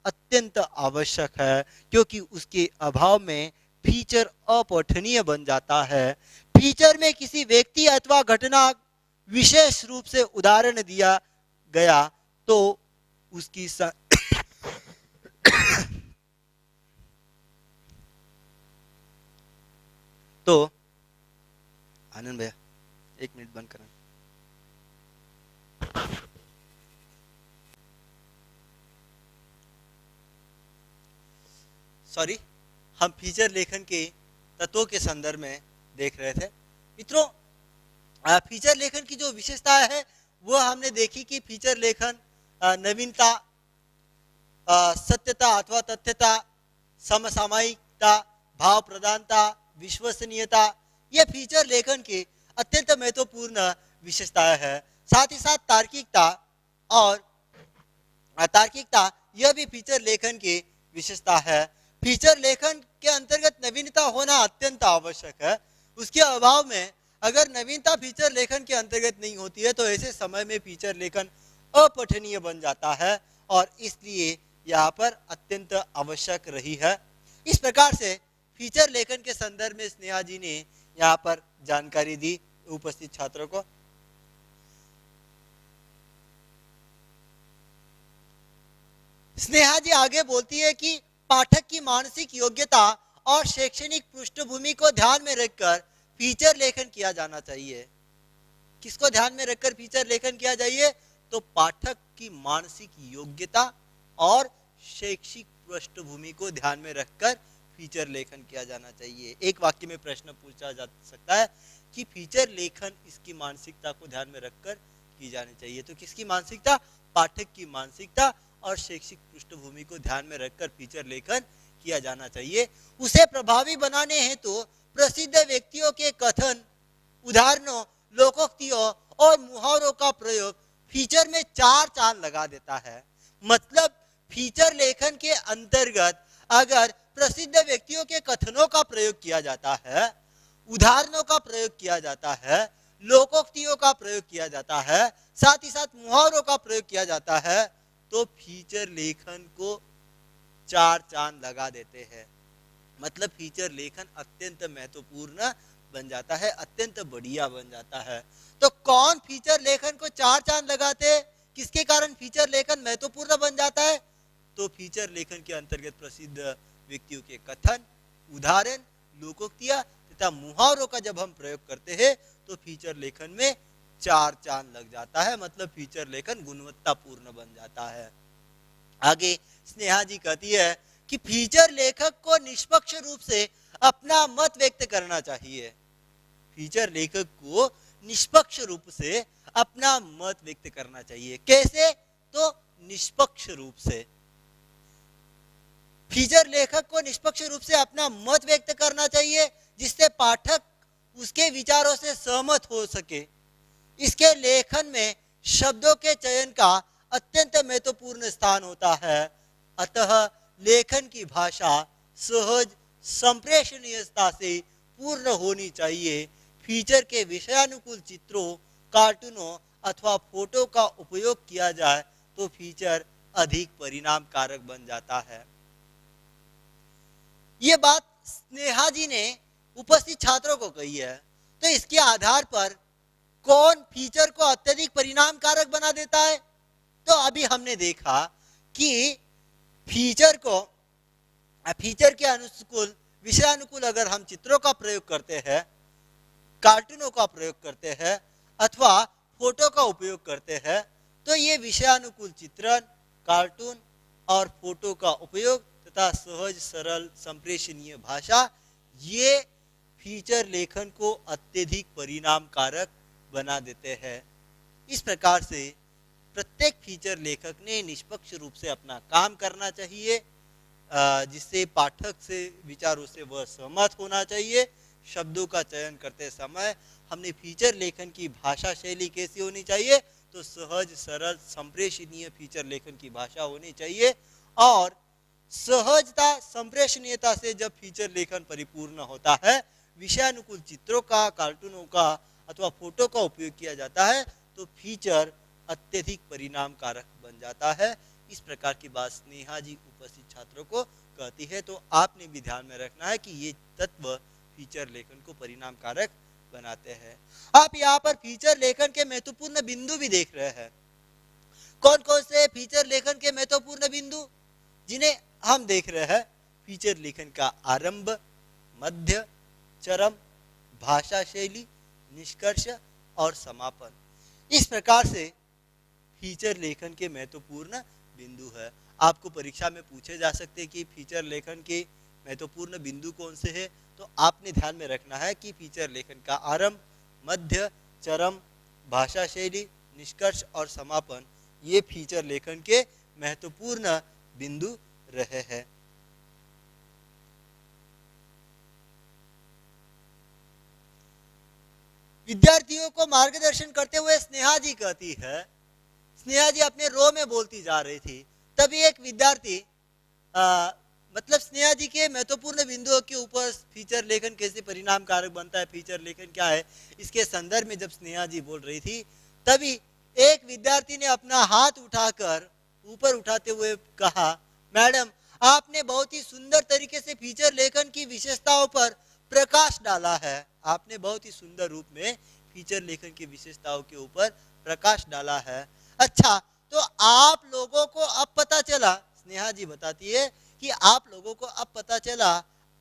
अत्यंत आवश्यक है क्योंकि उसके अभाव में फीचर अपठनीय बन जाता है। फीचर में किसी व्यक्ति अथवा घटना विशेष रूप से उदाहरण दिया गया तो उसकी तो आनंद भैया 1 मिनट बंद करना। सॉरी, हम फीचर लेखन के तत्वों के संदर्भ में देख रहे थे। मित्रों, फीचर लेखन की जो विशेषता है वो हमने देखी कि फीचर लेखन नवीनता, सत्यता अथवा तथ्यता, समसामयिकता, भाव प्रधानता, विश्वसनीयता, ये फीचर लेखन की अत्यंत महत्वपूर्ण विशेषताएं हैं। साथ ही साथ तार्किकता यह भी फीचर लेखन की विशेषता है। फीचर लेखन के अंतर्गत नवीनता होना अत्यंत आवश्यक है। उसके अभाव में अगर नवीनता फीचर लेखन के अंतर्गत नहीं होती है तो ऐसे समय में फीचर लेखन अपठनीय बन जाता है और इसलिए यहाँ पर अत्यंत आवश्यक रही है। इस प्रकार से फीचर लेखन के संदर्भ में स्नेहा जी ने यहाँ पर जानकारी दी उपस्थित छात्रों को। स्नेहा जी आगे बोलती है कि पाठक की मानसिक योग्यता और शैक्षणिक पृष्ठभूमि को ध्यान में रखकर फीचर लेखन किया जाना चाहिए। किसको ध्यान में रखकर फीचर लेखन किया जाइए? तो पाठक की मानसिक योग्यता और शैक्षिक पृष्ठभूमि को ध्यान में रखकर फीचर लेखन किया जाना चाहिए। एक वाक्य में प्रश्न पूछा जा सकता है कि फीचर लेखन इसकी मानसिकता को ध्यान में रखकर की जानी चाहिए। तो किसकी मानसिकता? पाठक की मानसिकता और शैक्षिक पृष्ठभूमि को ध्यान में रखकर फीचर लेखन किया जाना चाहिए। उसे प्रभावी बनाने हेतु प्रसिद्ध व्यक्तियों के कथन, उदाहरणों, लोकोक्तियों और मुहावरों का प्रयोग फीचर में चार चांद लगा देता है। मतलब फीचर लेखन के अंतर्गत अगर प्रसिद्ध व्यक्तियों के कथनों का प्रयोग किया जाता है, उदाहरणों का प्रयोग किया जाता है, लोकोक्तियों का प्रयोग किया जाता है, साथ ही साथ मुहावरों का प्रयोग किया जाता है, तो फीचर लेखन को चार चांद लगा देते हैं। मतलब फीचर लेखन अत्यंत महत्वपूर्ण बन जाता है, अत्यंत बढ़िया बन जाता है। तो कौन फीचर लेखन को चार चांद लगाते, किसके कारण फीचर लेखन महत्वपूर्ण बन जाता है? तो फीचर लेखन के अंतर्गत प्रसिद्ध व्यक्तियों के कथन, उदाहरण, लोकोक्तियां तथा मुहावरों का जब हम प्रयोग करते हैं तो फीचर लेखन में चार चांद लग जाता है। मतलब फीचर लेखन गुणवत्तापूर्ण बन जाता है। आगे स्नेहा जी कहती है कि फीचर लेखक को निष्पक्ष रूप से अपना मत व्यक्त करना चाहिए। फीचर लेखक को निष्पक्ष रूप से अपना मत व्यक्त करना चाहिए। कैसे? तो निष्पक्ष रूप से। फीचर लेखक को निष्पक्ष रूप से अपना मत व्यक्त करना चाहिए जिससे पाठक उसके विचारों से सहमत हो सके। इसके लेखन में शब्दों के चयन का अत्यंत महत्वपूर्ण स्थान होता है। अतः लेखन की भाषा सहज संप्रेषणीयता से पूर्ण होनी चाहिए। फीचर के विषयानुकूल चित्रों, कार्टूनों अथवा फोटो का उपयोग किया जाए तो फीचर अधिक परिणाम कारक बन जाता है। ये बात स्नेहा जी ने उपस्थित छात्रों को कही है। तो इसके आधार पर कौन फीचर को अत्यधिक परिणाम कारक बना देता है? तो अभी हमने देखा कि फीचर के अनुकूल, विषयानुकूल अगर हम चित्रों का प्रयोग करते हैं, कार्टूनों का प्रयोग करते हैं अथवा फोटो का उपयोग करते हैं तो ये विषयानुकूल चित्रण, कार्टून और फोटो का उपयोग तथा सहज सरल संप्रेषणीय भाषा, ये फीचर लेखन को अत्यधिक परिणाम कारक बना देते हैं। इस प्रकार से प्रत्येक फीचर लेखक ने निष्पक्ष रूप से अपना काम करना चाहिए, जिससे पाठक से विचारों से वह सहमत होना चाहिए। शब्दों का चयन करते समय हमने फीचर लेखन की भाषा शैली कैसी होनी चाहिए? तो सहज सरल संप्रेषणीय फीचर लेखन की भाषा होनी चाहिए। और सहजता संप्रेषणीयता से जब फीचर लेखन परिपूर्ण होता है, विषयानुकूल चित्रों का, कार्टूनों का अथवा फोटो का उपयोग किया जाता है तो फीचर अत्यधिक परिणाम कारक बन जाता है। इस प्रकार की बात स्नेहा जी उपस्थित छात्रों को कहती है। तो आपने भी ध्यान में रखना है कि ये तत्व फीचर लेखन को परिणाम कारक बनाते हैं। आप यहाँ पर फीचर लेखन के महत्वपूर्ण बिंदु भी देख रहे हैं। कौन कौन से फीचर लेखन के महत्वपूर्ण बिंदु जिन्हें हम देख रहे हैं? फीचर लेखन का आरंभ, मध्य, चरम, भाषा शैली, निष्कर्ष और समापन। इस प्रकार से फीचर लेखन के महत्वपूर्ण बिंदु है। आपको परीक्षा में पूछे जा सकते हैं कि फीचर लेखन के महत्वपूर्ण बिंदु कौन से हैं? तो आपने ध्यान में रखना है कि फीचर लेखन का आरंभ, मध्य, चरम, भाषा शैली, निष्कर्ष और समापन, ये फीचर लेखन के महत्वपूर्ण बिंदु रहे हैं। विद्यार्थियों को मार्गदर्शन करते हुए स्नेहा जी कहती है, स्नेहा जी अपने रो में बोलती जा रही थी, तभी एक विद्यार्थी मतलब स्नेहा जी के महत्वपूर्ण बिंदुओं के ऊपर फीचर लेखन कैसे परिणाम कारक बनता है, फीचर लेखन क्या है, इसके संदर्भ में जब स्नेहा जी बोल रही थी तभी एक विद्यार्थी ने अपना हाथ उठाकर ऊपर उठाते हुए कहा, मैडम आपने बहुत ही सुंदर तरीके से फीचर लेखन की विशेषताओं पर प्रकाश डाला है। आपने बहुत ही सुंदर रूप में फीचर लेखन की विशेषताओं के ऊपर प्रकाश डाला है। अच्छा, तो आप लोगों को अब पता चला, स्नेहा जी बताती है कि आप लोगों को अब पता चला,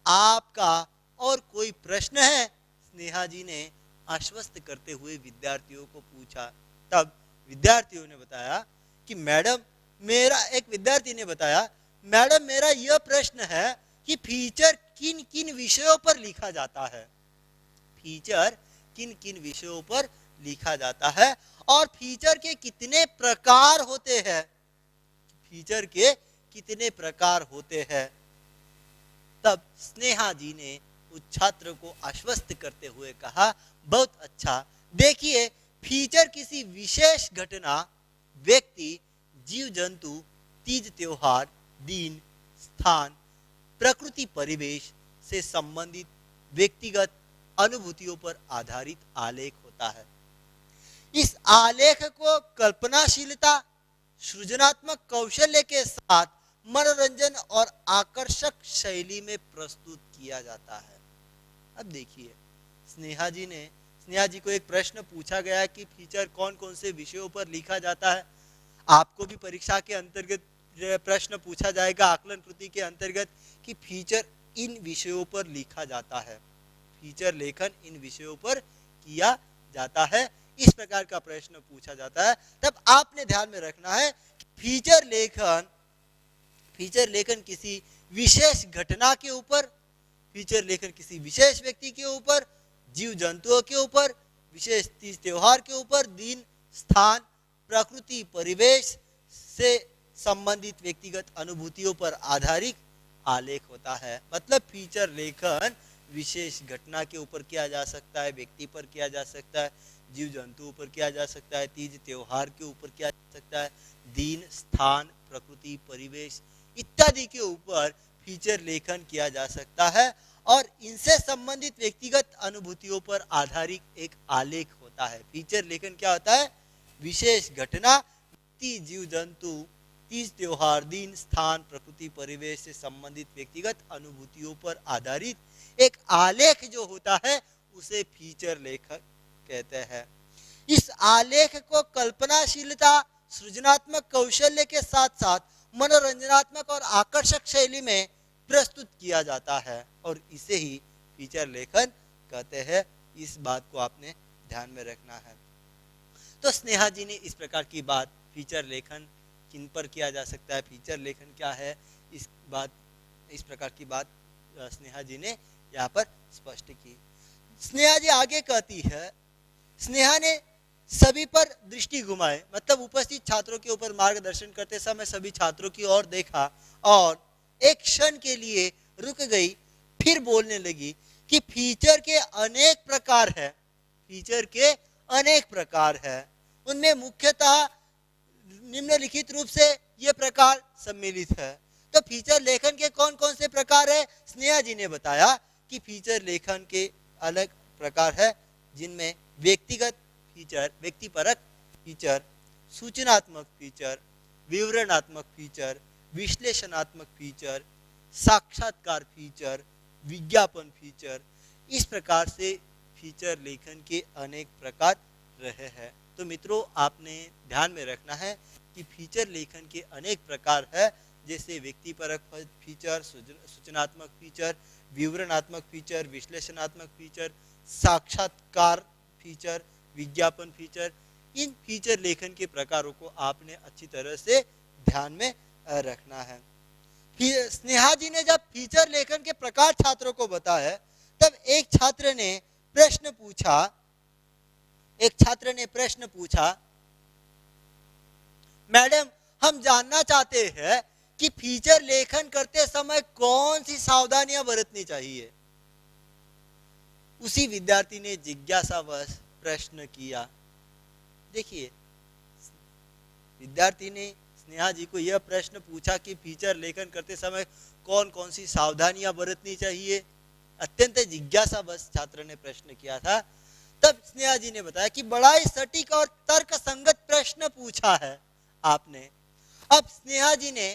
आपका और कोई प्रश्न है? स्नेहा जी ने आश्वस्त करते हुए विद्यार्थियों को पूछा। तब विद्यार्थियों ने बताया कि मैडम, एक विद्यार्थी ने बताया, मैडम मेरा यह प्रश्न है कि फीचर किन किन विषयों पर लिखा जाता है? फीचर किन किन विषयों पर लिखा जाता है और फीचर के कितने प्रकार होते हैं? फीचर के कितने प्रकार होते हैं? तब स्नेहा जी ने उस छात्र को आश्वस्त करते हुए कहा, बहुत अच्छा, देखिए फीचर किसी विशेष घटना व्यक्ति, जीव जंतु, तीज त्योहार, दिन, स्थान, प्रकृति, परिवेश से संबंधित व्यक्तिगत अनुभूतियों पर आधारित आलेख होता है। इस आलेख को कल्पनाशीलता, सृजनात्मक कौशल्य के साथ मनोरंजन और आकर्षक शैली में प्रस्तुत किया जाता है। अब देखिए, स्नेहा जी को एक प्रश्न पूछा गया कि फीचर कौन कौन से विषयों पर लिखा जाता है। आपको भी परीक्षा के अंतर्गत प्रश्न पूछा जाएगा आकलन कृति के अंतर्गत कि फीचर इन विषयों पर लिखा जाता है, फीचर लेखन इन विषयों पर किया जाता है, इस प्रकार का प्रश्न पूछा जाता है। तब आपने ध्यान में रखना है कि फीचर लेखन किसी विशेष घटना के ऊपर, फीचर लेखन किसी विशेष व्यक्ति के ऊपर, जीव जंतुओं के ऊपर, विशेष तीज त्योहार के ऊपर, दिन, स्थान, प्रकृति, परिवेश से संबंधित व्यक्तिगत अनुभूतियों पर आधारित आलेख होता है। मतलब फीचर लेखन विशेष घटना के ऊपर किया जा सकता है, व्यक्ति पर किया जा सकता है, जीव जंतुओं पर किया जा सकता है, तीज त्योहार के ऊपर किया जा सकता है, दिन, स्थान, प्रकृति, परिवेश इत्यादि के ऊपर फीचर लेखन किया जा सकता है और इनसे संबंधित व्यक्तिगत अनुभूतियों पर आधारित एक आलेख होता है। फीचर लेखन क्या होता है? विशेष घटना, व्यक्ति, जीव जंतु, तीज त्योहार, दिन, स्थान, प्रकृति, परिवेश से संबंधित व्यक्तिगत अनुभूतियों पर आधारित एक आलेख जो होता है उसे फीचर लेखन कहते हैं। इस आलेख को कल्पनाशीलता, सृजनात्मक कौशल्य के साथ साथ मनोरंजनात्मक और आकर्षक शैली में प्रस्तुत किया जाता है और इसे ही फीचर लेखन कहते हैं। इस बात को आपने ध्यान में रखना है। तो स्नेहा जी ने इस प्रकार की बात, फीचर लेखन किन पर किया जा सकता है, फीचर लेखन क्या है, इस प्रकार की बात स्नेहा जी ने यहाँ पर स्पष्ट की। स्नेहा जी आगे कहती है, स्नेहा ने सभी पर दृष्टि घुमाए, मतलब उपस्थित छात्रों के ऊपर मार्गदर्शन करते समय सभी छात्रों की ओर देखा और एक क्षण के लिए रुक गई, फिर बोलने लगी कि फीचर के अनेक प्रकार है, फीचर के अनेक प्रकार है, उनमें मुख्यतः निम्नलिखित रूप से ये प्रकार सम्मिलित है। तो फीचर लेखन के कौन कौन से प्रकार है? स्नेहा जी ने बताया कि फीचर लेखन के अलग प्रकार है, जिनमें व्यक्तिगत फीचर, व्यक्तिपरक फीचर, सूचनात्मक फीचर, विवरणात्मक फीचर, विश्लेषणात्मक फीचर, साक्षात्कार फीचर, विज्ञापन फीचर, इस प्रकार से फीचर लेखन के अनेक प्रकार रहे हैं। तो मित्रों, आपने ध्यान में रखना है कि फीचर लेखन के अनेक प्रकार है, जैसे व्यक्तिपरक फीचर, सूचनात्मक फीचर, विवरणात्मक फीचर, विश्लेषणात्मक फीचर, साक्षात्कार फीचर, विज्ञापन फीचर। इन फीचर लेखन के प्रकारों को आपने अच्छी तरह से ध्यान में रखना है। स्नेहा जी ने जब फीचर लेखन के प्रकार छात्रों को बताया, तब एक छात्र ने प्रश्न पूछा, मैडम, हम जानना चाहते हैं कि फीचर लेखन करते समय कौन सी सावधानियां बरतनी चाहिए। उसी विद्यार्थी ने जिज्ञासावश प्रश्न किया। देखिए, विद्यार्थी ने स्नेहा जी को यह प्रश्न पूछा कि फीचर लेखन करते समय कौन कौन सी सावधानियां बरतनी चाहिए। अत्यंत जिज्ञासावश छात्र ने प्रश्न किया था। तब स्नेहा जी ने बताया कि बड़ा ही सटीक और तर्क संगत प्रश्न पूछा है आपने। अब स्नेहा जी ने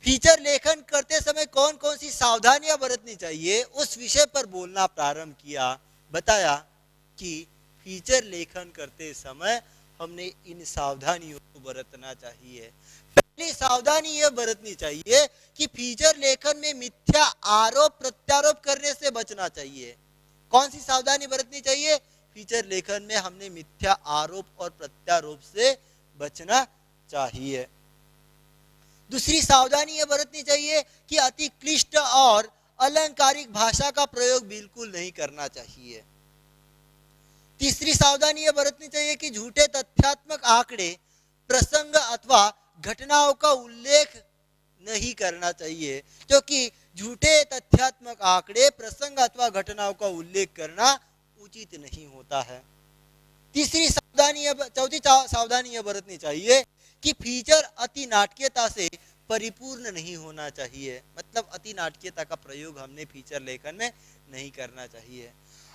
फीचर लेखन करते समय कौन कौन सी सावधानियां बरतनी चाहिए उस विषय पर बोलना प्रारंभ किया। बताया कि फीचर लेखन करते समय हमने इन सावधानियों को बरतना चाहिए। पहली सावधानी यह बरतनी चाहिए कि फीचर लेखन में मिथ्या आरोप प्रत्यारोप करने से बचना चाहिए। कौन सी सावधानी बरतनी चाहिए? फीचर लेखन में हमने मिथ्या आरोप और प्रत्यारोप से बचना चाहिए। दूसरी सावधानी यह बरतनी चाहिए कि अति क्लिष्ट और अलंकारिक भाषा का प्रयोग बिल्कुल नहीं करना चाहिए। तीसरी सावधानी यह बरतनी चाहिए कि झूठे तथ्यात्मक आंकड़े, प्रसंग अथवा घटनाओं का उल्लेख नहीं करना चाहिए, क्योंकि झूठे तथ्यात्मक आंकड़े, प्रसंग अथवा घटनाओं का उल्लेख करना उचित नहीं होता है। चौथी सावधानी यह बरतनी चाहिए कि फीचर अति नाटकीयता से परिपूर्ण नहीं होना चाहिए। मतलब अति नाटकीयता का प्रयोग हमने फीचर लेखन में नहीं करना चाहिए।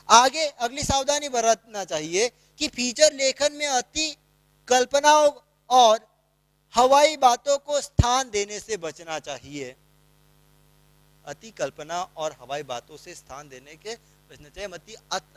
आगे अगली सावधानी बरतना चाहिए कि फीचर लेखन में अति कल्पनाओं और हवाई बातों को स्थान देने से बचना चाहिए। अति कल्पना और हवाई बातों से स्थान देने के बचना चाहिए।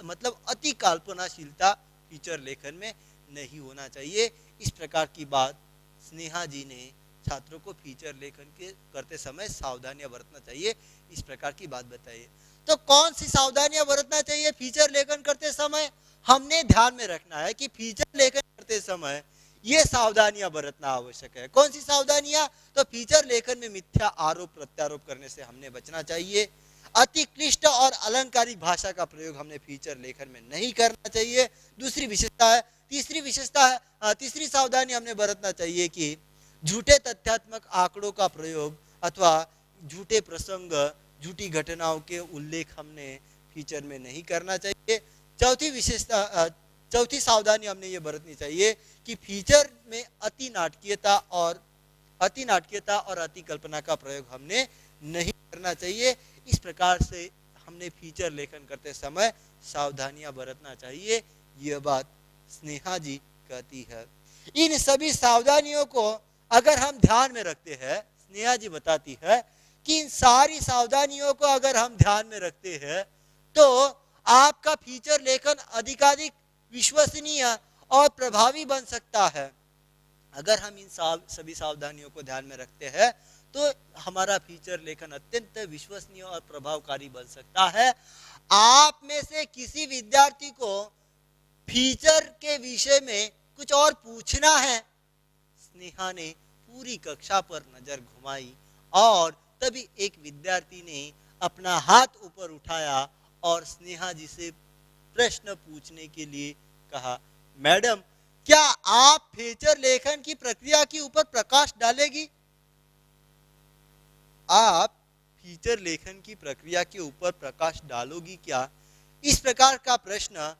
मतलब अति कल्पनाशीलता फीचर लेखन में नहीं होना चाहिए। इस प्रकार की बात स्नेहा जी ने छात्रों को फीचर लेखन के करते समय सावधानियां बरतना चाहिए, इस प्रकार की बात बताइए। तो कौन सी सावधानियां बरतना चाहिए फीचर लेखन करते समय? हमने ध्यान में रखना है कि फीचर लेखन करते समय ये सावधानियां बरतना आवश्यक है। कौन सी सावधानियां? तो फीचर लेखन में मिथ्या आरोप प्रत्यारोप करने से हमने बचना चाहिए। अति क्लिष्ट और अलंकारिक भाषा का प्रयोग हमने फीचर लेखन में नहीं करना चाहिए। दूसरी विशेषता है, तीसरी सावधानी हमने बरतना चाहिए कि झूठे तथ्यात्मक आंकड़ों का प्रयोग अथवा झूठे प्रसंग, झूठी घटनाओं के उल्लेख हमने फीचर में नहीं करना चाहिए। चौथी सावधानी हमने ये बरतनी चाहिए कि फीचर में अति नाटकीयता और अति कल्पना का प्रयोग हमने नहीं करना चाहिए। इस प्रकार से हमने फीचर लेखन करते समय सावधानियां बरतना चाहिए, यह बात स्नेहा जी कहती है। इन सभी सावधानियों को अगर हम ध्यान में रखते हैं, स्नेहा जी बताती है कि इन सारी सावधानियों को अगर हम ध्यान में रखते हैं तो आपका फीचर लेखन अधिकाधिक विश्वसनीय और प्रभावी बन सकता है। अगर हम इन सभी सावधानियों को ध्यान में रखते हैं तो हमारा फीचर लेखन अत्यंत विश्वसनीय और प्रभावकारी बन सकता है। आप में से किसी विद्यार्थी को फीचर के विषय में कुछ और पूछना है, स्नेहा ने पूरी कक्षा पर नजर घुमाई और तभी एक विद्यार्थी ने अपना हाथ ऊपर उठाया और स्नेहा जी से प्रश्न पूछने के लिए कहा, मैडम क्या आप फीचर लेखन की प्रक्रिया के ऊपर प्रकाश डालेगी? आप फीचर लेखन की प्रक्रिया के ऊपर प्रकाश डालोगी क्या? इस प्रकार का प्रश्न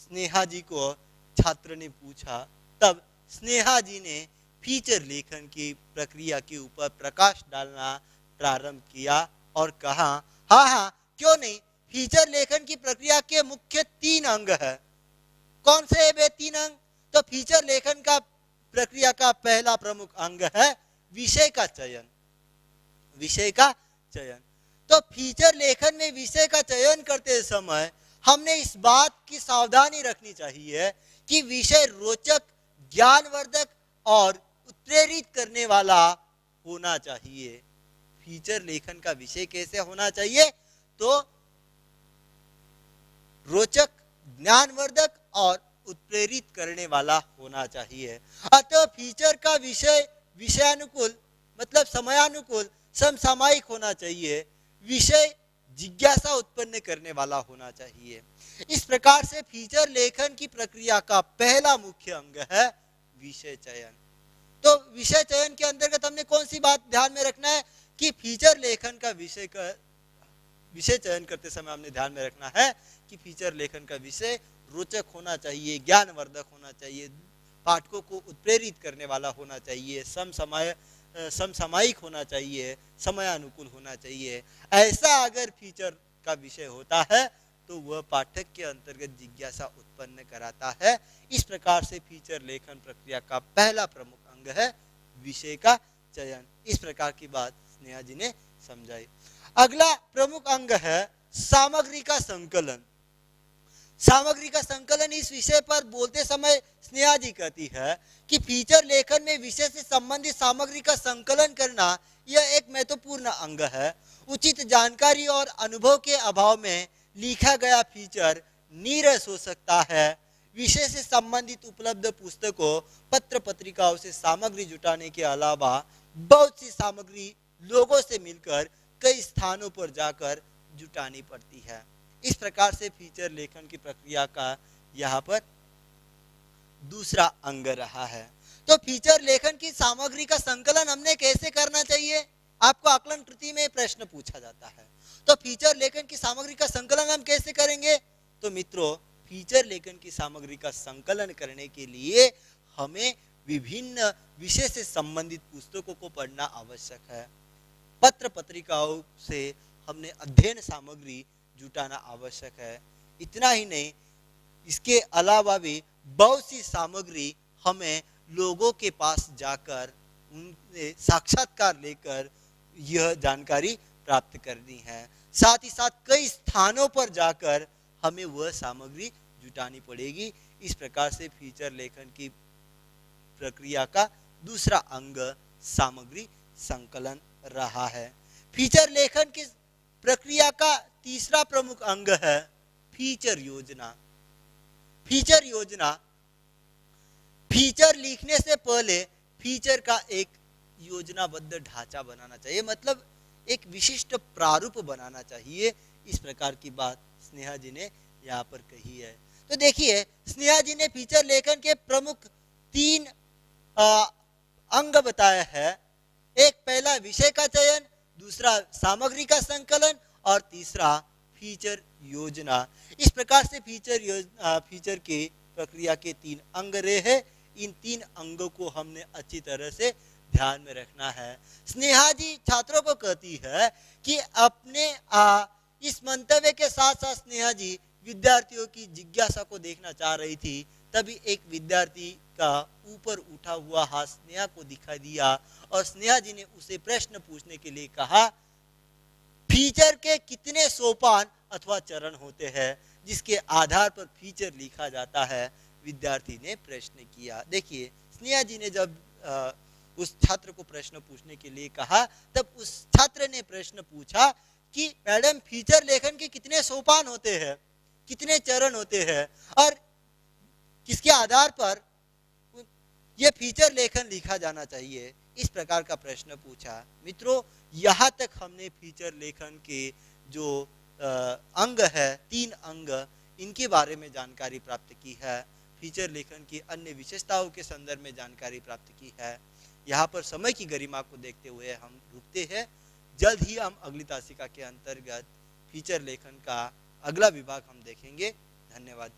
स्नेहा जी को छात्र ने पूछा। तब स्नेहा जी ने फीचर लेखन की प्रक्रिया के ऊपर प्रकाश डालना प्रारंभ किया और कहा, हाँ क्यों नहीं, फीचर लेखन की प्रक्रिया के मुख्य 3 अंग है। कौन से है वे 3 अंग? तो फीचर लेखन का प्रक्रिया का पहला प्रमुख अंग है विषय का चयन। तो फीचर लेखन में विषय का चयन करते समय हमने इस बात की सावधानी रखनी चाहिए कि विषय रोचक, ज्ञानवर्धक और उत्प्रेरित करने वाला होना चाहिए। फीचर लेखन का विषय कैसे होना चाहिए? तो रोचक, ज्ञानवर्धक और उत्प्रेरित करने वाला होना चाहिए। अतः फीचर का विषय विषयानुकूल मतलब समयानुकूल, समसामयिक होना चाहिए। विषय जिज्ञासा उत्पन्न करने वाला होना चाहिए। इस प्रकार से फीचर लेखन की प्रक्रिया का पहला मुख्य अंग है विषय चयन। तो विषय चयन के अंतर्गत हमने कौन सी बात ध्यान में रखना है कि फीचर लेखन का विषय चयन करते समय हमने ध्यान में रखना है कि फीचर लेखन का विषय रोचक होना चाहिए, ज्ञानवर्धक होना चाहिए, पाठकों को उत्प्रेरित करने वाला होना चाहिए, समसामयिक होना चाहिए, समयानुकूल होना चाहिए। ऐसा अगर फीचर का विषय होता है तो वह पाठक के अंतर्गत जिज्ञासा उत्पन्न कराता है। इस प्रकार से फीचर लेखन प्रक्रिया का पहला प्रमुख अंग है विषय का चयन। इस प्रकार की बात स्नेहा जी ने समझाई। अगला प्रमुख अंग है सामग्री का संकलन। सामग्री का संकलन, इस विषय पर बोलते समय स्नेहा जी कहती है कि फीचर लेखन में विषय से संबंधित सामग्री का संकलन करना यह एक महत्वपूर्ण अंग है। उचित जानकारी और अनुभव के अभाव में लिखा गया फीचर नीरस हो सकता है। विषय से संबंधित उपलब्ध पुस्तकों, पत्र पत्रिकाओं से सामग्री जुटाने के अलावा बहुत सी सामग्री लोगों से मिलकर कई स्थानों पर जाकर जुटानी पड़ती है। इस प्रकार से फीचर लेखन की प्रक्रिया का यहाँ पर दूसरा अंग रहा है। तो फीचर लेखन की सामग्री का संकलन हमने कैसे करना चाहिए? आपको आकलन कृति में प्रश्न पूछा जाता है। तो फीचर लेखन की सामग्री का संकलन हम कैसे करेंगे? तो मित्रों, फीचर लेखन की सामग्री का संकलन करने के लिए हमें विभिन्न विषय से संबंधित पुस्तकों को पढ़ना आवश्यक है। पत्र पत्रिकाओं से हमने अध्ययन सामग्री जुटाना आवश्यक है। इतना ही नहीं, इसके अलावा भी बहुत सी सामग्री हमें लोगों के पास जाकर उनसे साक्षात्कार लेकर यह जानकारी प्राप्त करनी है। साथ ही साथ कई स्थानों पर जाकर हमें वह सामग्री जुटानी पड़ेगी। इस प्रकार से फीचर लेखन की प्रक्रिया का दूसरा अंग सामग्री संकलन रहा है। फीचर लेखन की प्रक्रिया का तीसरा प्रमुख अंग है फीचर योजना। फीचर योजना, फीचर लिखने से पहले फीचर का एक योजनाबद्ध ढांचा बनाना चाहिए, मतलब एक विशिष्ट प्रारूप बनाना चाहिए। इस प्रकार की बात स्नेहा जी ने यहाँ पर कही है। तो देखिए, स्नेहा जी ने फीचर लेखन के प्रमुख 3 अंग बताया है। एक पहला विषय का चयन, दूसरा सामग्री का संकलन और तीसरा फीचर योजना। इस प्रकार से फीचर की प्रक्रिया के 3 अंग रहे हैं। इन 3 अंगों को हमने अच्छी तरह से ध्यान में रखना है। स्नेहा जी छात्रों को कहती है कि अपने इस मंतव्य के साथ साथ स्नेहा जी विद्यार्थियों की जिज्ञासा को देखना चाह रही थी। तभी एक विद्यार्थी का ऊपर उठा हुआ हाथ स्नेहा को दिखाई दिया और स्नेहा जी ने उसे प्रश्न पूछने के लिए कहा, फीचर के कितने सोपान अथवा चरण होते हैं जिसके आधार पर फीचर लिखा जाता है? विद्यार्थी ने प्रश्न किया। देखिए, स्नेहा जी ने जब उस छात्र को प्रश्न पूछने के लिए कहा, तब उस छात्र ने प्रश्न पूछा कि मैडम, फीचर लेखन के कितने सोपान होते हैं, कितने चरण होते हैं और किसके आधार पर यह फीचर लेखन लिखा जाना चाहिए? इस प्रकार का प्रश्न पूछा। मित्रों, यहाँ तक हमने फीचर लेखन के जो अंग है, 3 अंग, इनके बारे में जानकारी प्राप्त की है। फीचर लेखन की अन्य विशेषताओं के संदर्भ में जानकारी प्राप्त की है। यहाँ पर समय की गरिमा को देखते हुए हम रुकते हैं। जल्द ही हम अगली तासिका के अंतर्गत फीचर लेखन का अगला विभाग हम देखेंगे। धन्यवाद।